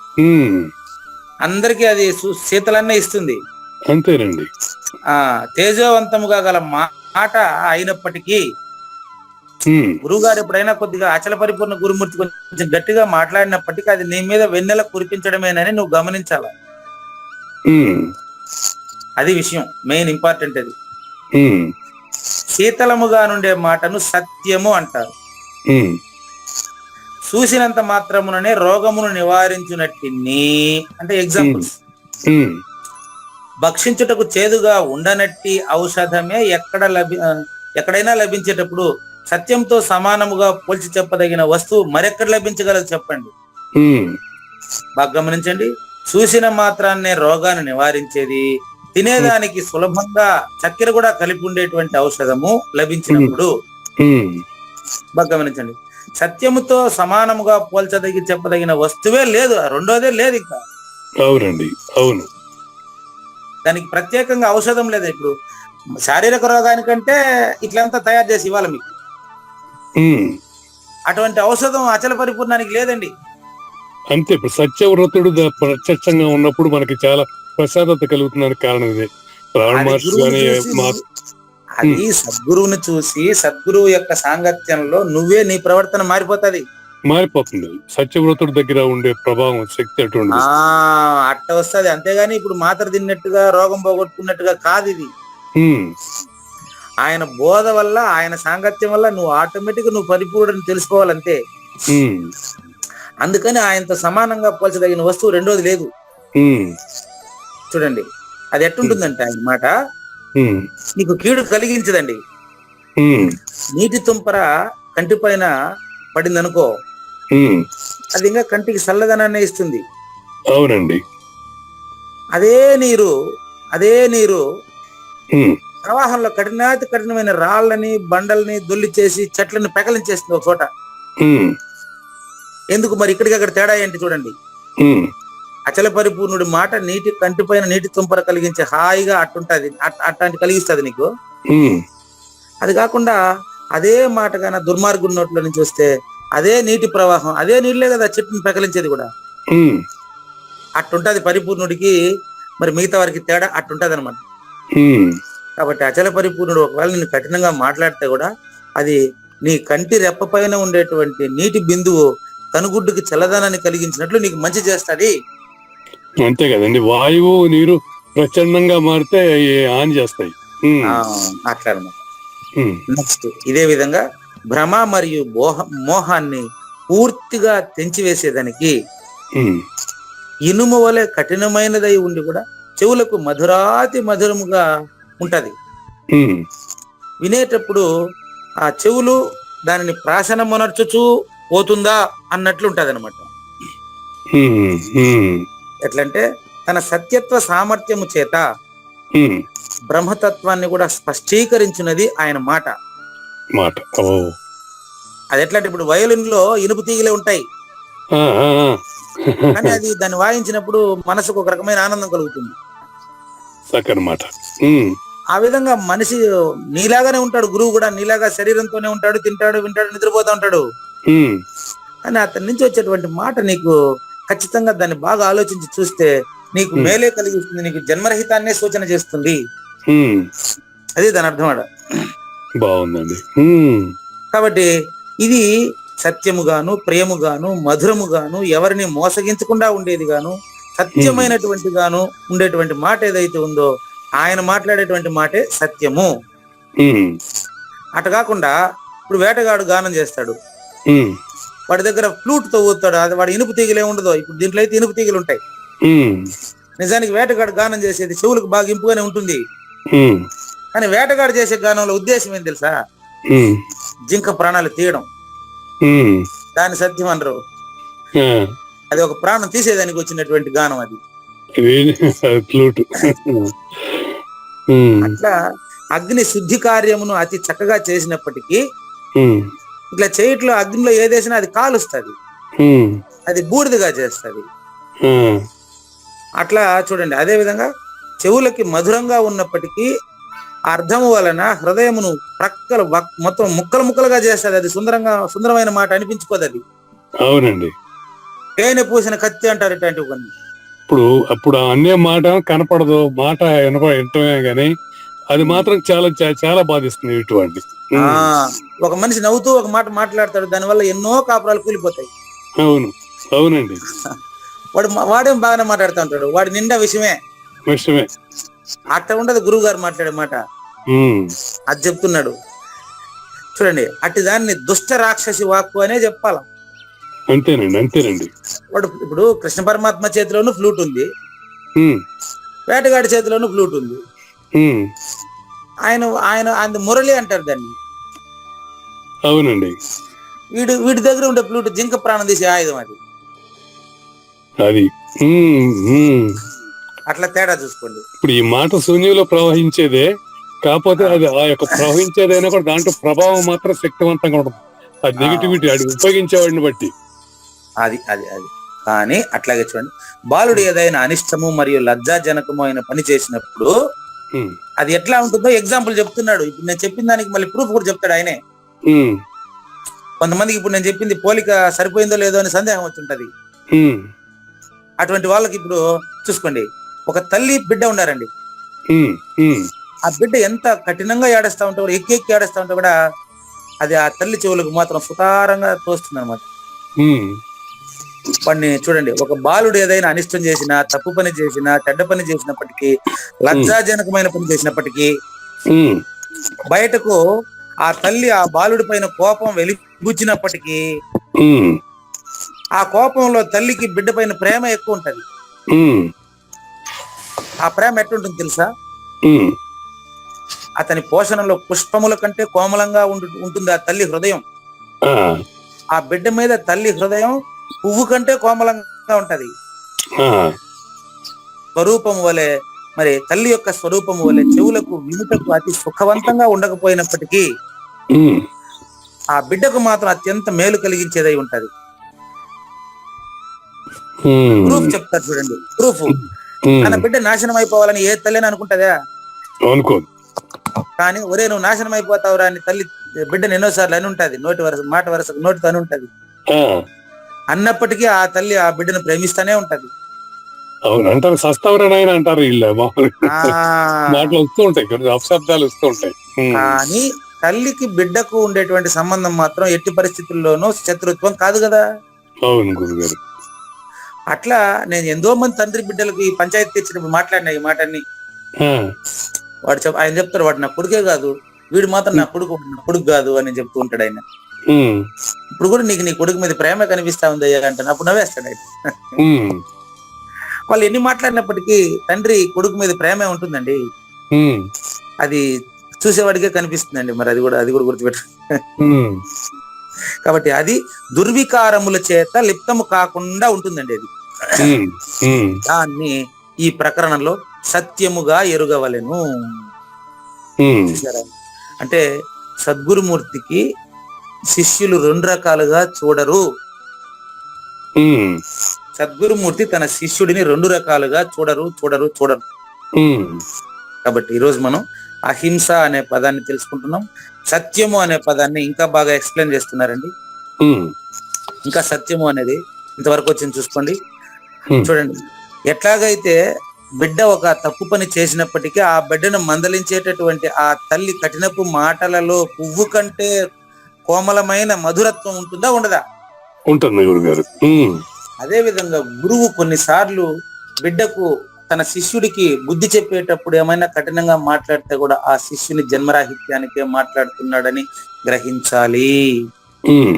అందరికీ అది శీతలన్నే ఇస్తుంది. అంతేనండి. తేజవంతముగా గల మాట అయినప్పటికీ గురువు గారు ఎప్పుడైనా కొద్దిగా అచల పరిపూర్ణ గురుమూర్తి కొంచెం గట్టిగా మాట్లాడినప్పటికీ అది నీ మీద వెన్నెల కురిపించడమేనని నువ్వు గమనించాల. అది విషయం, మెయిన్ ఇంపార్టెంట్. అది శీతలముగా నుండే మాటను సత్యము అంటారు. చూసినంత మాత్రముననే రోగమును నివారించునట్టిని అంటే ఎగ్జాంపుల్స్. భక్షించుటకు చేదుగా ఉండనట్టి ఔషధమే ఎక్కడైనా లభించేటప్పుడు సత్యంతో సమానముగా పోల్చి చెప్పదగిన వస్తువు మరెక్కడ లభించగలదు చెప్పండి. బాగా గమనించండి. చూసిన మాత్రాన్నే రోగాన్ని నివారించేది, తినేదానికి సులభంగా చక్కెర కూడా కలిపి ఉండేటువంటి ఔషధము లభించినప్పుడు బాగా గమనించండి. సత్యముతో సమానముగా పోల్చదగి చెప్పదగిన వస్తువే లేదు, రెండోదే లేదు ఇంకా. అవునండి, అవును. దానికి ప్రత్యేకంగా ఔషధం లేదు. ఇప్పుడు శారీరక రోగానికంటే ఇట్లంతా తయారు చేసి ఇవ్వాలి మీకు. అటువంటి ఔషధం అచల పరిపూర్ణానికి లేదండి. అంతే. ఇప్పుడు సత్యవ్రతుడు ప్రత్యక్షంగా ఉన్నప్పుడు మనకి చాలా ప్రసాదత కలుగుతుందని కారణం ఇదే. అది సద్గురువుని చూసి సద్గురువు యొక్క సాంగత్యంలో నువ్వే నీ ప్రవర్తన మారిపోతుంది. సత్యవ్రతుడి దగ్గర ఉండే ప్రభావం, శక్తి అటువంటి అట్ట వస్తుంది. అంతేగాని ఇప్పుడు మాత్ర తిన్నట్టుగా రోగం పోగొట్టుకున్నట్టుగా కాదు ఇది. ఆయన బోధ వల్ల, ఆయన సాంగత్యం వల్ల నువ్వు ఆటోమేటిక్ నువ్వు పరిపూర్ణని తెలుసుకోవాలంతే. అందుకని ఆయనతో సమానంగా పోల్చదగిన వస్తువు రెండోది లేదు. చూడండి అది ఎట్టుంటుందంటే ఆయన మాట నీకు కీడు కలిగించదండి. నీటి తుంపర కంటి పైన పడింది అనుకో, అది ఇంకా కంటికి చల్లదనాన్ని ఇస్తుంది. అవునండి. అదే నీరు ప్రవాహంలో కఠినమైన రాళ్ళని బండల్ని దొల్లి చేసి చెట్లను పెకలించేస్తుంది ఒక చోట. ఎందుకు మరి ఇక్కడికి అక్కడ తేడా ఏంటి చూడండి. అచల పరిపూర్ణుడి మాట నీటి కంటిపైన నీటి తుంపర కలిగించే హాయిగా అట్టుంటది, అట్లాంటి కలిగిస్తుంది నీకు. అది కాకుండా అదే మాట కానీ దుర్మార్గుడి నోట్లో నుంచి వస్తే అదే నీటి ప్రవాహం, అదే నీళ్ళే కదా చెట్టుని పెకలించేది కూడా. అట్టుంటది పరిపూర్ణుడికి, మరి మిగతా వారికి తేడా అట్టుంటది అనమాట. కాబట్టి అచల పరిపూర్ణుడు ఒకవేళ నిన్ను కఠినంగా మాట్లాడితే కూడా అది నీ కంటి రెప్ప పైన ఉండేటువంటి నీటి బిందువు కనుగుడ్డుకి చల్లదనాన్ని కలిగించినట్లు నీకు మంచి చేస్తాది. అంతే కదండి, వాయువు నీరు ప్రచండంగా మారితే హాని చేస్తాయి. అట్లా అనమాట. నెక్స్ట్ ఇదే విధంగా భ్రమ మరియు మోహాన్ని పూర్తిగా తెంచివేసేదానికి ఇనుము వలె కఠినమైనదై ఉండి కూడా చెవులకు మధురాతి మధురముగా ఉంటది. వినేటప్పుడు ఆ చెవులు దానిని ప్రాశనమనర్చుచూ పోతుందా అన్నట్లు ఉంటది అనమాట. ఎట్లంటే తన సత్యత్వ సామర్థ్యము చేత బ్రహ్మతత్వాన్ని కూడా స్పష్టీకరించినది ఆయన మాట. అది ఎట్లంటే ఇప్పుడు వయోలిన్ లో ఇనుపు తీగలే ఉంటాయి, కానీ అది దాన్ని వాయించినప్పుడు మనసుకు ఒక రకమైన ఆనందం కలుగుతుంది. ఆ విధంగా మనిషి నీలాగానే ఉంటాడు, గురువు కూడా నీలాగా శరీరంతోనే ఉంటాడు, తింటాడు, వింటాడు, నిద్రపోతా ఉంటాడు. కానీ అతని నుంచి వచ్చేటువంటి మాట నీకు ఖచ్చితంగా దాన్ని బాగా ఆలోచించి చూస్తే నీకు మేలే కలిగిస్తుంది, నీకు జన్మరహితాన్నే సూచన చేస్తుంది. అది దాని అర్థం అడ. బాగుందండి. కాబట్టి ఇది సత్యముగాను, ప్రేమగాను, మధురముగాను, ఎవరిని మోసగించకుండా ఉండేది గాను, సత్యమైనటువంటి గాను ఉండేటువంటి మాట ఏదైతే ఉందో ఆయన మాట్లాడేటువంటి మాటే సత్యము. అట కాకుండా ఇప్పుడు వేటగాడు గానం చేస్తాడు, వాడి దగ్గర ఫ్లూట్ తో ఊతాడు, అది వాడి ఇనుపు తీగలే ఉండదు. ఇప్పుడు దీంట్లో అయితే ఇనుపు తీగలు ఉంటాయి. నిజానికి వేటగాడు గానం చేసేది చెవులకు బాగా ఇంపుగానే ఉంటుంది, కానీ వేటగాడు చేసే గానంలో ఉద్దేశం ఏం తెలుసా? జింక ప్రాణాలు తీయడం. దాని సత్యం అనరు, అది ఒక ప్రాణం తీసేదానికి వచ్చినటువంటి గానం అది. అట్లా అగ్ని శుద్ధి కార్యమును అతి చక్కగా చేసినప్పటికీ ఇట్లా చేయట్లో అగ్నిలో ఏదేసినా అది కాలుస్తుంది, అది బూడిదగా చేస్తుంది. అట్లా చూడండి. అదే విధంగా చెవులకి మధురంగా ఉన్నప్పటికీ అర్థము వలన హృదయమును ప్రక్కలు మొత్తం ముక్కలు ముక్కలుగా చేస్తుంది. అది సుందరమైన మాట అనిపించుకోదు అది. అవునండి. తేనె పూసిన కత్తి అంటారు ఇట్లాంటివి కొన్ని. అప్పుడు అనే మాట కనపడదు, మాట వింటమే గానీ అది మాత్రం చాలా చాలా బాధిస్తుంది ఇటువంటి. ఒక మనిషి నవ్వుతూ ఒక మాట మాట్లాడతాడు, దానివల్ల ఎన్నో కాపురాలు కూలిపోతాయి. అవునండి. వాడేం బాగానే మాట్లాడుతూ ఉంటాడు, వాడి నిండా విషయమే. అట్లా ఉండదు గురువు గారు మాట్లాడే మాట. అది చెప్తున్నాడు చూడండి. అట్టి దాన్ని దుష్ట రాక్షసి వాక్కు అనే చెప్పాల. అంతేనండి. వాడు ఇప్పుడు కృష్ణ పరమాత్మ చేతిలోనూ ఫ్లూట్ ఉంది, వేటగాడి చేతిలోనూ ఫ్లూట్ ఉంది. ఆయన మురళి అంటారు దాన్ని. అవునండి. వీడి దగ్గర ఉండే ఫ్లూట్ జింక ప్రాణం తీసే ఆయుధం అది. అట్లా తేడా చూసుకోండి. ఇప్పుడు ఈ మాట శూన్యంలో ప్రవహించేదే, కాకపోతే అది ఆ యొక్క ప్రవహించేదైనా కూడా దాంట్లో ప్రభావం మాత్రం శక్తివంతంగా ఉంటుంది. అది నెగిటివిటీ అది ఉపయోగించేవాడిని బట్టి. అది కానీ అట్లాగే చూడండి, బాలుడు ఏదైనా అనిష్టము మరియు లజ్జాజనకము అయిన పని చేసినప్పుడు అది ఎట్లా ఉంటుందో ఎగ్జాంపుల్ చెప్తున్నాడు. ఇప్పుడు నేను చెప్పిన దానికి మళ్ళీ ప్రూఫ్ కూడా చెప్తాడు ఆయనే. కొంతమందికి ఇప్పుడు నేను చెప్పింది పోలిక సరిపోయిందో లేదో అని సందేహం వచ్చుంటది. అటువంటి వాళ్ళకి ఇప్పుడు చూసుకోండి, ఒక తల్లి బిడ్డ ఉన్నారండి. ఆ బిడ్డ ఎంత కఠినంగా ఏడస్తా ఉంటే కూడా, ఎక్కి ఏడస్తా ఉంటే కూడా అది ఆ తల్లి చెవులకు మాత్రం సుతారంగా తోస్తుంది అనమాట. వాడిని చూడండి, ఒక బాలుడు ఏదైనా అనిష్టం చేసినా, తప్పు పని చేసినా, చెడ్డ పని చేసినప్పటికీ, లజ్జాజనకమైన పని చేసినప్పటికీ బయటకు ఆ తల్లి ఆ బాలుడి పైన కోపం వెలిబుచ్చినప్పటికీ ఆ కోపంలో తల్లికి బిడ్డ పైన ప్రేమ ఎక్కువ ఉంటది. ఆ ప్రేమ ఎట్లుంటుంది తెలుసా? అతని పోషణలో పుష్పముల కంటే కోమలంగా ఉంటుంది ఆ తల్లి హృదయం. ఆ బిడ్డ మీద తల్లి హృదయం పువ్వు కంటే కోమలంగా ఉంటది. స్వరూపం వలె, మరి తల్లి యొక్క స్వరూపము వలె చెవులకు వినుటకు అతి సుఖవంతంగా ఉండకపోయినప్పటికీ ఆ బిడ్డకు మాత్రం అత్యంత మేలు కలిగించేదై ఉంటది. ప్రూఫ్ చెప్తారు చూడండి. ప్రూఫ్, తన బిడ్డ నాశనం అయిపోవాలని ఏ తల్లి అనుకుంటదా? కానీ ఒరే నువ్వు నాశనం అయిపోతావురా అని తల్లి బిడ్డను ఎన్నోసార్లు అని ఉంటది. మాట వరుసకు నోటితో అని ఉంటది. అన్నప్పటికీ ఆ తల్లి ఆ బిడ్డను ప్రేమిస్తానే ఉంటది. అంటారు సస్తావరణ అంటారు, మాటలు వస్తూ ఉంటాయి, అపశబ్దాలు వస్తూ ఉంటాయి. కానీ తల్లికి బిడ్డకు ఉండేటువంటి సంబంధం మాత్రం ఎట్టి పరిస్థితుల్లోనూ శత్రుత్వం కాదు కదా. అవును గురుగారు. అట్లా నేను ఎంతో మంది తండ్రి బిడ్డలకు ఈ పంచాయతీ తెచ్చినప్పుడు మాట్లాడినా ఈ మాటని. ఆ, ఆయన చెప్తారు, వాడు నా కొడుకే కాదు, వీడు మాత్రం నా కొడుకు కాదు అని చెప్తూ ఉంటాడు ఆయన. ఉమ్, ఇప్పుడు కూడా నీ కొడుకు మీద ప్రేమ కనిపిస్తా ఉంది అయ్యా అంటే అప్పుడు నవ్వేస్తాడు ఆయన. ఉమ్, వాళ్ళు ఎన్ని మాట్లాడినప్పటికీ తండ్రి కొడుకు మీద ప్రేమే ఉంటుందండి. ఉమ్, అది చూసేవాడికే కనిపిస్తుందండి. మరి అది కూడా గుర్తుపెట్టు. ఉమ్, కాబట్టి అది దుర్వికారముల చేత లిప్తము కాకుండా ఉంటుందండి. అది ఉమ్, ఉమ్, దాన్ని ఈ ప్రకరణంలో సత్యముగా ఎరుగవలెను. ఉమ్, చూసారా? అంటే సద్గురుమూర్తికి శిష్యులు 2 రకాలుగా చూడరు. ఉమ్, సద్గురుమూర్తి తన శిష్యుడిని 2 రకాలుగా చూడరు. ఉమ్, కాబట్టి ఈరోజు మనం అహింస అనే పదాన్ని తెలుసుకుంటున్నాం. సత్యము అనే పదాన్ని ఇంకా బాగా ఎక్స్ప్లెయిన్ చేస్తున్నారండి. ఉమ్, ఇంకా సత్యము అనేది ఇంతవరకు వచ్చింది చూసుకోండి. ఉమ్, చూడండి, ఎట్లాగైతే బిడ్డ ఒక తప్పు పని చేసినప్పటికీ ఆ బిడ్డను మందలించేటటువంటి ఆ తల్లి కఠినపు మాటలలో పువ్వు కంటే కోమలమైన మధురత్వం ఉంటుందా, ఉండదా? ఉంటుంది గురుగారు. ఉమ్, అదే విధంగా గురువు కొన్నిసార్లు బిడ్డకు తన శిష్యుడికి బుద్ధి చెప్పేటప్పుడు ఏమైనా కఠినంగా మాట్లాడితే కూడా ఆ శిష్యుని జన్మరాహిత్యానికే మాట్లాడుతున్నాడని గ్రహించాలి. ఉమ్,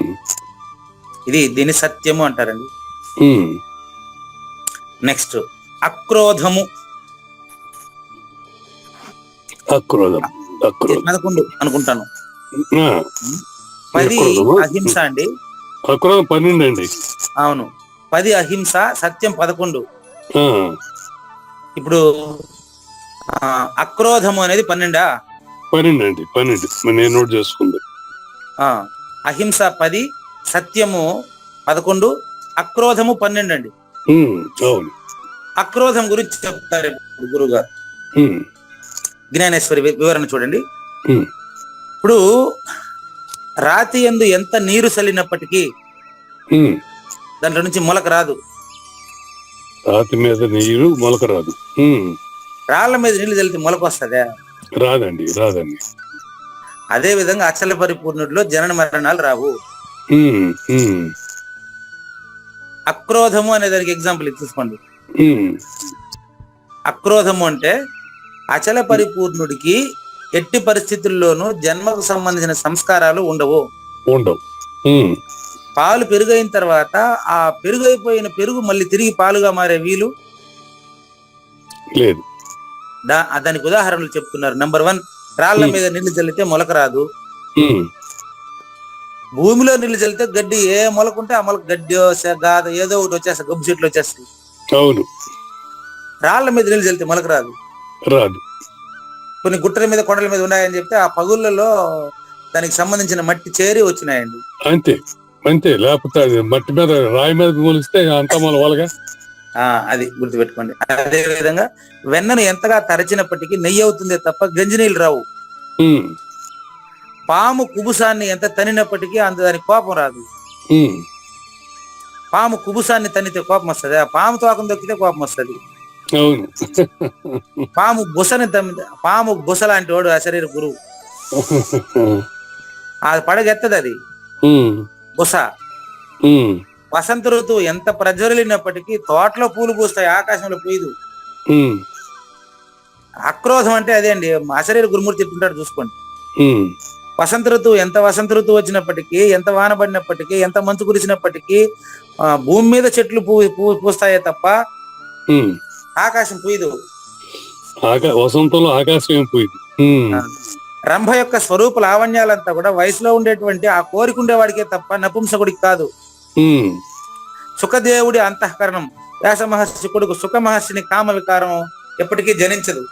దీని సత్యము అంటారండి. ఉమ్, నెక్స్ట్ అక్రోధము. అక్రోధం. 11 అనుకుంటాను. ఆ, 10 అక్రోధము. అహింస అండి. అక్రోధం 12 అండి. అవును, 10 అహింస, సత్యం 11. ఆ, ఇప్పుడు అక్రోధము అనేది 12. 12 అండి. 12 నేను నోట్ చేసుకుంది. అహింస 10, సత్యము 11, అక్రోధము 12 అండి. ఉమ్, అవును. అక్రోధం గురించి చెప్తారు గురువు గారు. ఉమ్, జ్ఞానేశ్వరి వివరణ చూడండి. ఉమ్, ఇప్పుడు రాతి యందు ఎంత నీరు చల్లినప్పటికీ ఉమ్, దాంట్లో నుంచి మొలక రాదు. రాతి మీద నీరు మొలక రాదు. ఉమ్, రాళ్ల మీద నీళ్లు చల్లితే మొలక వస్తుందా? రాదండి. అదే విధంగా అచల పరిపూర్ణుడిలో జనన మరణాలు రావు. ఉమ్, ఉమ్, అక్రోధము అనే దానికి ఎగ్జాంపుల్ తీసుకోండి. ఉమ్, అక్రోధము అంటే అచల పరిపూర్ణుడికి ఎట్టి పరిస్థితుల్లోనూ జన్మకు సంబంధించిన సంస్కారాలు ఉండవు. ఉమ్, పాలు పెరుగైన తర్వాత ఆ పెరుగైపోయిన పెరుగు మళ్ళీ తిరిగి పాలుగా మారే వీలు లేదు. దానికి ఉదాహరణలు చెప్తున్నారు. నెంబర్ 1, రాళ్ల మీద నీళ్లు చల్లితే మొలక రాదు. ఉమ్, భూమిలో నీళ్లు చల్లితే గడ్డి ఏ మొలకుంటే ఆ మొలక గడ్డి గాద ఏదో ఒకటి వచ్చేస్తాయి, గబ్బు చెట్లు వచ్చేస్తాయి. అవును, రాళ్ల మీద నీళ్లు చల్లితే మొలక రాదు. కొన్ని గుట్టల మీద కొండల మీద ఉన్నాయని చెప్తే ఆ పగుళ్ళలో దానికి సంబంధించిన మట్టి చేరి వచ్చినాయండి. అంతే. లేకపోతే అది మట్టి మీద రాయి మీద పోలిస్తే అంత వాళ్ళగా. అది గుర్తుపెట్టుకోండి. అదే విధంగా వెన్నను ఎంతగా తరచినప్పటికీ నెయ్యి అవుతుందే తప్ప గంజినీళ్ళు రావు. పాము కుబుసాన్ని ఎంత తనినప్పటికీ దానికి కోపం రాదు. పాము కుబుసాన్ని తన్నితే కోపం వస్తుంది, ఆ పాము తోకం దొక్కితే కోపం వస్తుంది. పాము బుస లాంటి వాడు అశరీర గురువు. అది పడగెత్తది, అది బుస. వసంత ఋతువు ఎంత ప్రజ్వలినప్పటికీ తోటలో పూలు పూస్తాయి, ఆకాశంలో పూయదు. అక్రోధం అంటే అదే అండి. అశరీర గురుమూర్తి చెప్తుంటాడు, చూసుకోండి. వసంత ఋతువు వసంత ఋతువు వచ్చినప్పటికీ, ఎంత వాన పడినప్పటికీ, ఎంత మంచు కురిసినప్పటికీ భూమి మీద చెట్లు పూస్తాయే తప్ప ఆకాశం పూయదు. వసంతంలో ఆకాశం పూయదు. రంభ యొక్క స్వరూప లావణ్యాలంతా కూడా వయసులో ఉండేటువంటి ఆ కోరిక ఉండేవాడికే తప్ప నపుంసకుడికి కాదు. సుఖదేవుడి అంతఃకరణం, వ్యాస మహర్షి కొడుకు సుఖ మహర్షిని కామ వికారం ఎప్పటికీ జనించదు.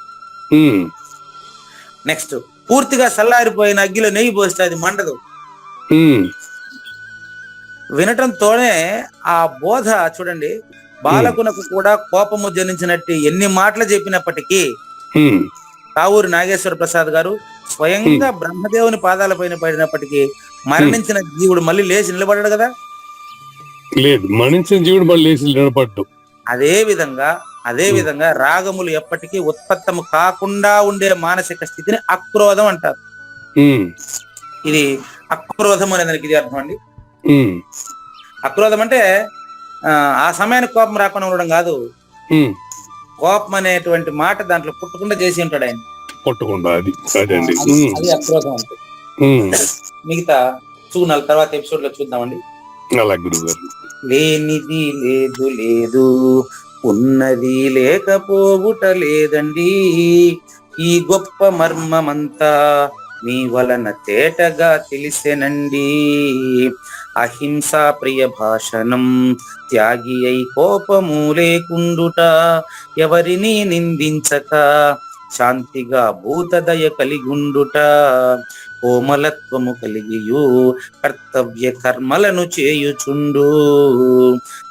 నెక్స్ట్, పూర్తిగా చల్లారిపోయిన అగ్గిలో నెయ్యి పోస్తే అది మండదు. వినటంతోనే ఆ బోధ చూడండి. బాలకునకు కూడా కోపము జనించినట్టు ఎన్ని మాటలు చెప్పినప్పటికీ కావూరి నాగేశ్వర ప్రసాద్ గారు స్వయంగా బ్రహ్మదేవుని పాదాల పైన పడినప్పటికీ మరణించిన జీవుడు మళ్ళీ లేచి నిలబడ్డాడు కదా. లేదు, మరణించిన జీవుడు మళ్ళీ లేచి నిలబడ్డు. అదే విధంగా రాగములు ఎప్పటికీ ఉత్పత్తము కాకుండా ఉండే మానసిక స్థితిని అక్రోధం అంటారు. ఇది అక్రోధం అనే దానికి ఇది అర్థం అండి. అక్రోధం అంటే ఆ సమయానికి కోపం రాకుండా ఉండడం కాదు, కోపం అనేటువంటి మాట దాంట్లో పుట్టకుండా చేసి ఉంటాడు ఆయన. పుట్టకుండా అది అదండి, అది అక్రోధం అంటే. మిగతా చూడాలి తర్వాత ఎపిసోడ్ లో చూద్దామండి. అలా గురుగారు. లేనిది లేదు లేదు, ఉన్నది లేకపోవుట లేదండి, ఈ గొప్ప మర్మమంతా మీ వలన తేటగా తెలిసెనండి. అహింసా ప్రియ భాషణం, త్యాగి అయి కోపము లేకుండుట, ఎవరిని నిందించక శాంతిగా భూతదయ కలిగుండుట, కోమలత్వము కలిగియు కర్తవ్య కర్మలను చేయుచుండు,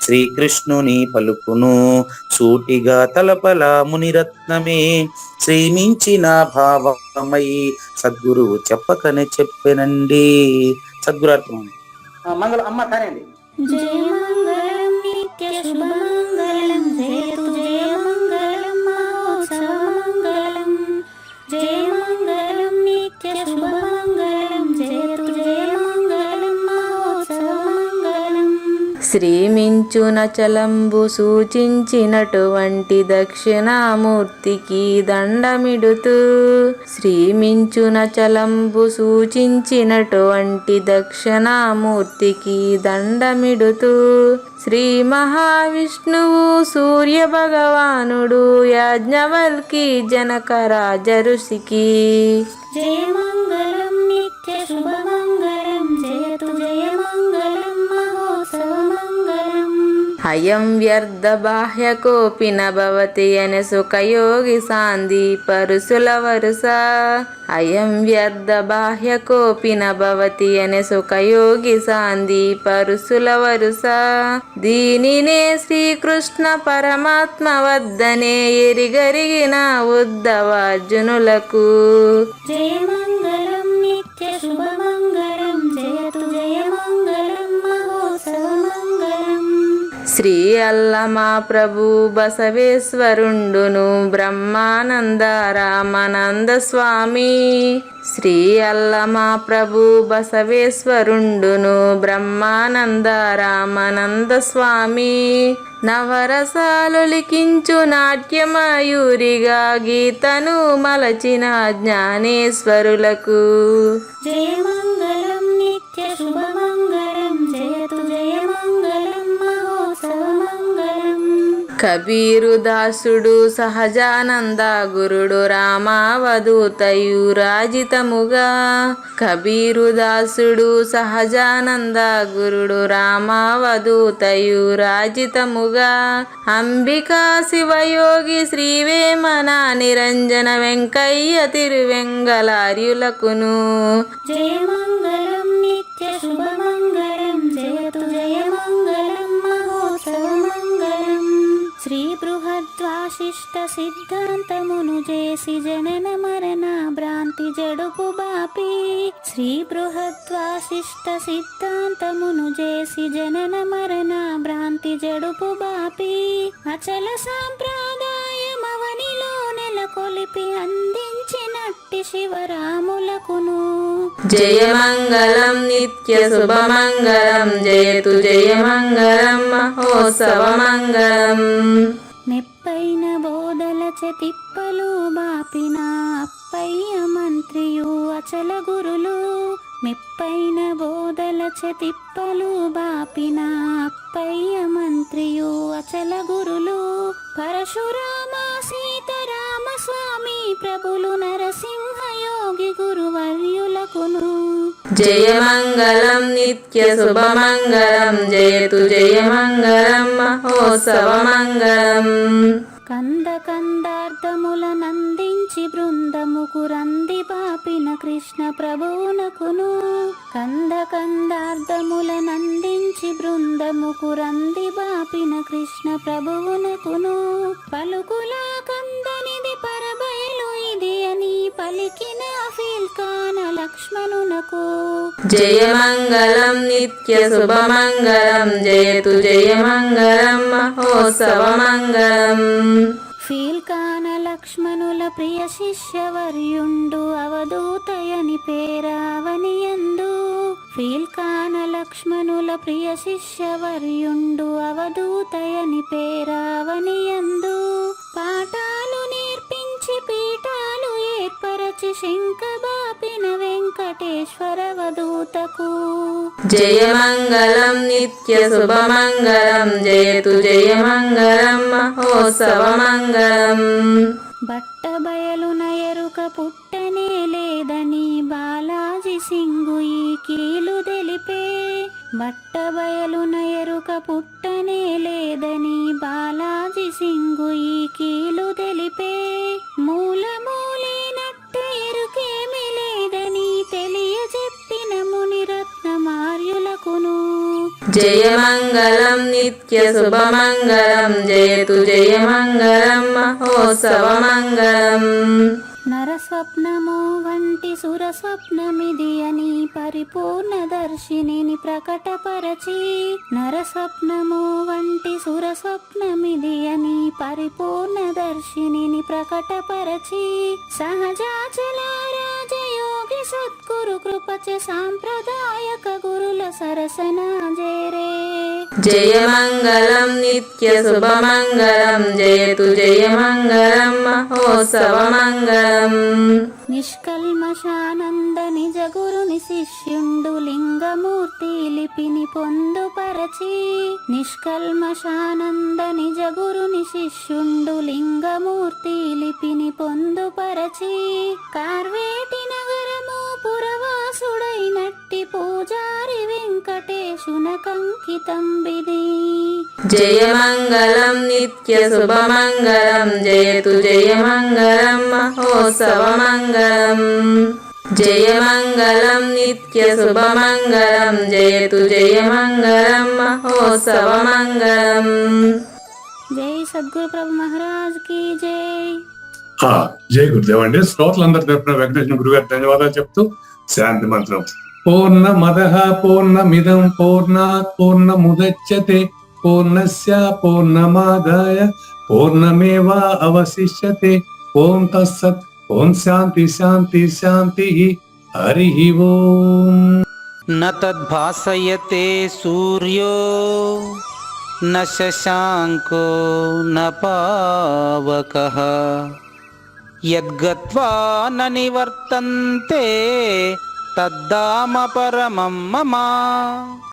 శ్రీకృష్ణుని పలుకును సూటిగా తలపల మునిరత్నమే, శ్రీమించిన భావమై సద్గురువు చెప్పకనే చెప్పెనండి. సద్గురాత్మ మంగళం అమ్మ కానండి. జయ మంగళం నిత్య శుభమంగళం, జయతు జయ మంగళం మహోత్సవ మంగళం, జయ మంగళం నిత్య శుభమంగళం, జయతు జయ మంగళం మహోత్సవ మంగళం. శ్రీమించున చలంబు సూచించినటువంటి దక్షిణామూర్తికి దండమిడుతూ, శ్రీమించున చలంబు సూచించినటువంటి దక్షిణామూర్తికి దండమిడుతూ, శ్రీ మహావిష్ణువు సూర్య భగవానుడు యాజ్ఞవల్కి జనక రాజ ఋషికి జయ మంగళం నిత్య శుభమంగళం, జయతు జయ మంగళం మహోత్సవ మంగళం. అయం వ్యర్థ బాహ్య కోపి నభవతి అనే సుఖయోగి సాంది పరుసుల వరుస, అయం వ్యర్థ బాహ్య కోపి నభవతి అనే సుఖయోగి సాంది పరుసుల వరుస, దీనినే శ్రీకృష్ణ పరమాత్మ వద్దనే ఎరిగరిగిన ఉద్ధవార్జునులకు. జయ మంగళం నిత్య శుభమంగళం, జయతు జయ మంగళం మహోత్సవ మంగళం. శ్రీ అల్లమా ప్రభు బసవేశ్వరుండును బ్రహ్మానంద రామానంద స్వామి, శ్రీ అల్లమా ప్రభు బసవేశ్వరుండును బ్రహ్మానంద రామానంద స్వామి, నవరసాలు లిఖించు నాట్యమయూరిగా గీతను మలచిన జ్ఞానేశ్వరులకు. జయ మంగళం నిత్య శుభమంగళం, జయతు జయ మంగళం మహోత్సవ మంగళం. కబీరు దాసుడు సహజానంద గురుడు రామావధూతయు రాజితముగా, కబీరు దాసుడు సహజానంద గురుడు రామావధూతయు రాజితముగా, అంబికా శివయోగి శ్రీవేమన నిరంజన వెంకయ్య తిరువెంగళార్యులకును. జయ మంగళం నిత్య శుభమంగళం, జయతు జయ మంగళం మహోత్సవ మంగళం. శ్రీ బృహద్వాసిష్ట సిద్ధాంతమును చేసి జనన మరణ భ్రాంతి జడుపు బాపి, శ్రీ బృహద్వాసిష్ట సిద్ధాంతమును చేసి జనన మరణ భ్రాంతి జడుపు బాపి, అచల సాంప్రదాయమవనిలో నెలకొలిపి అందించినట్టి శివరాములకును. జయ మంగళం నిత్య శుభమంగళం, జయతు జయ మంగళం మహోత్సవ మంగళం. మెప్పైన బోధల తిప్పలు బాపిన అప్పయ్య మంత్రియు అచల గురులు, మెప్పైన బోధల తిప్పలు బాపిన అప్పయ్య మంత్రియు అచల గురులు, పరశురామ సీతారామ స్వామి ప్రభులు నరసింహ యోగి గురువర్యులకును. జయ మంగళం నిత్య శుభమంగళం, జయతు జయ మంగళం మహోత్సవ మంగళం. కంద కందార్థముల నందించి బృందముకు రంది బాపిన కృష్ణ ప్రభువునకును, కంద కందార్థముల నందించి బృందముకు రంది బాపిన కృష్ణ ప్రభువునకును, పలుకులా కందనిది పరబయలు ఇది అని పలికిన ఫీల్కాన లక్ష్మణునకు. జయ మంగళం నిత్య శుభమంగళం, జయతు జయ మంగళం మహోత్సవ మంగళం. ఫీల్కాన లక్ష్మణుల ప్రియ శిష్యవర్యుండు అవధూతయని పేరావనియందు, ఫీల్కాన లక్ష్మణుల ప్రియ శిష్యవర్యుండు అవధూతయని పేరావనియందు పాఠాలు నేర్పించి పీఠాలు ఏర్పరచి శంఖబాపిన వెంకటేశ్వర వదూతకు జయమంగళం నిత్య శుభమంగళం జయతు జయమంగళం మహోత్సవమంగళం. బట్టబయలున ఎరుక పుట్టనే లేదని బాలాజీ సింగు ఈ కీలు తెలిపే బట్టబయలున ఎరుక పుట్టనే లేదని బాలాజీ సింగు ఈ కీలు తెలిపే మూలమూలేనట్టు ఎరుకేమి లేదని తెలియజెప్పిన మునిరత్నమార్యులకును జయమంగళం నిత్య శుభమంగళం జయతు జయమంగళం మహోత్సవమంగళం. నరస్వప్నము వంటి సురస్వప్నమిది అని పరిపూర్ణ దర్శినిని ప్రకటపరచి నరస్వప్నము వంటి సురస్వప్నమిది అని పరిపూర్ణ దర్శినిని ప్రకటపరచి సహజాచల రాజయోగి సద్గురు కృపచ సాంప్రదాయక గురుల సరసన జేరే జయమంగళం నిత్య శుభమంగళం జయతు జయమంగళం మహోత్సవమంగళం. నిష్కల్మషానంద నిజ గురుని శిష్యుండు లింగమూర్తి లిపిని పొందుపరచి నిష్కల్మషానంద నిజ గురుని శిష్యుండు లింగమూర్తి లిపిని పొందుపరచి కార్వేటి నగరము పురవాసుడైనట్టి పూజారి వెంకటేశునకంకితం విధి జయమంగళం నిత్య శుభమంగళం జయతు జయమంగళం మహోత్సవమంగళం. జయమంగళం నిత్య శుభమంగళం జయతు జయమంగళం మహోత్సవమంగళం. జై సద్గురు ప్రభు మహారాజ్ కి జై. జై గురుదేవ్ అండి. శ్రోతలందరి తరపున వెంకటేశ్వర గురుగారు ధన్యవాదాలు చెప్తూ శాంతి మంత్రం. పూర్ణమదః పూర్ణమిదం పూర్ణాత్ పూర్ణముదచ్యతే పూర్ణస్య పూర్ణమాదాయ పూర్ణమేవా అవశిష్యతే. ఓం తత్సత్. ఓం శాంతి శాంతి శాంతి. హరి ఓం. న తద్భాసయతే సూర్యో న శశాంకో న పావకః యద్గత్వా న నివర్తంతే తద్ధామ పరమం మమ.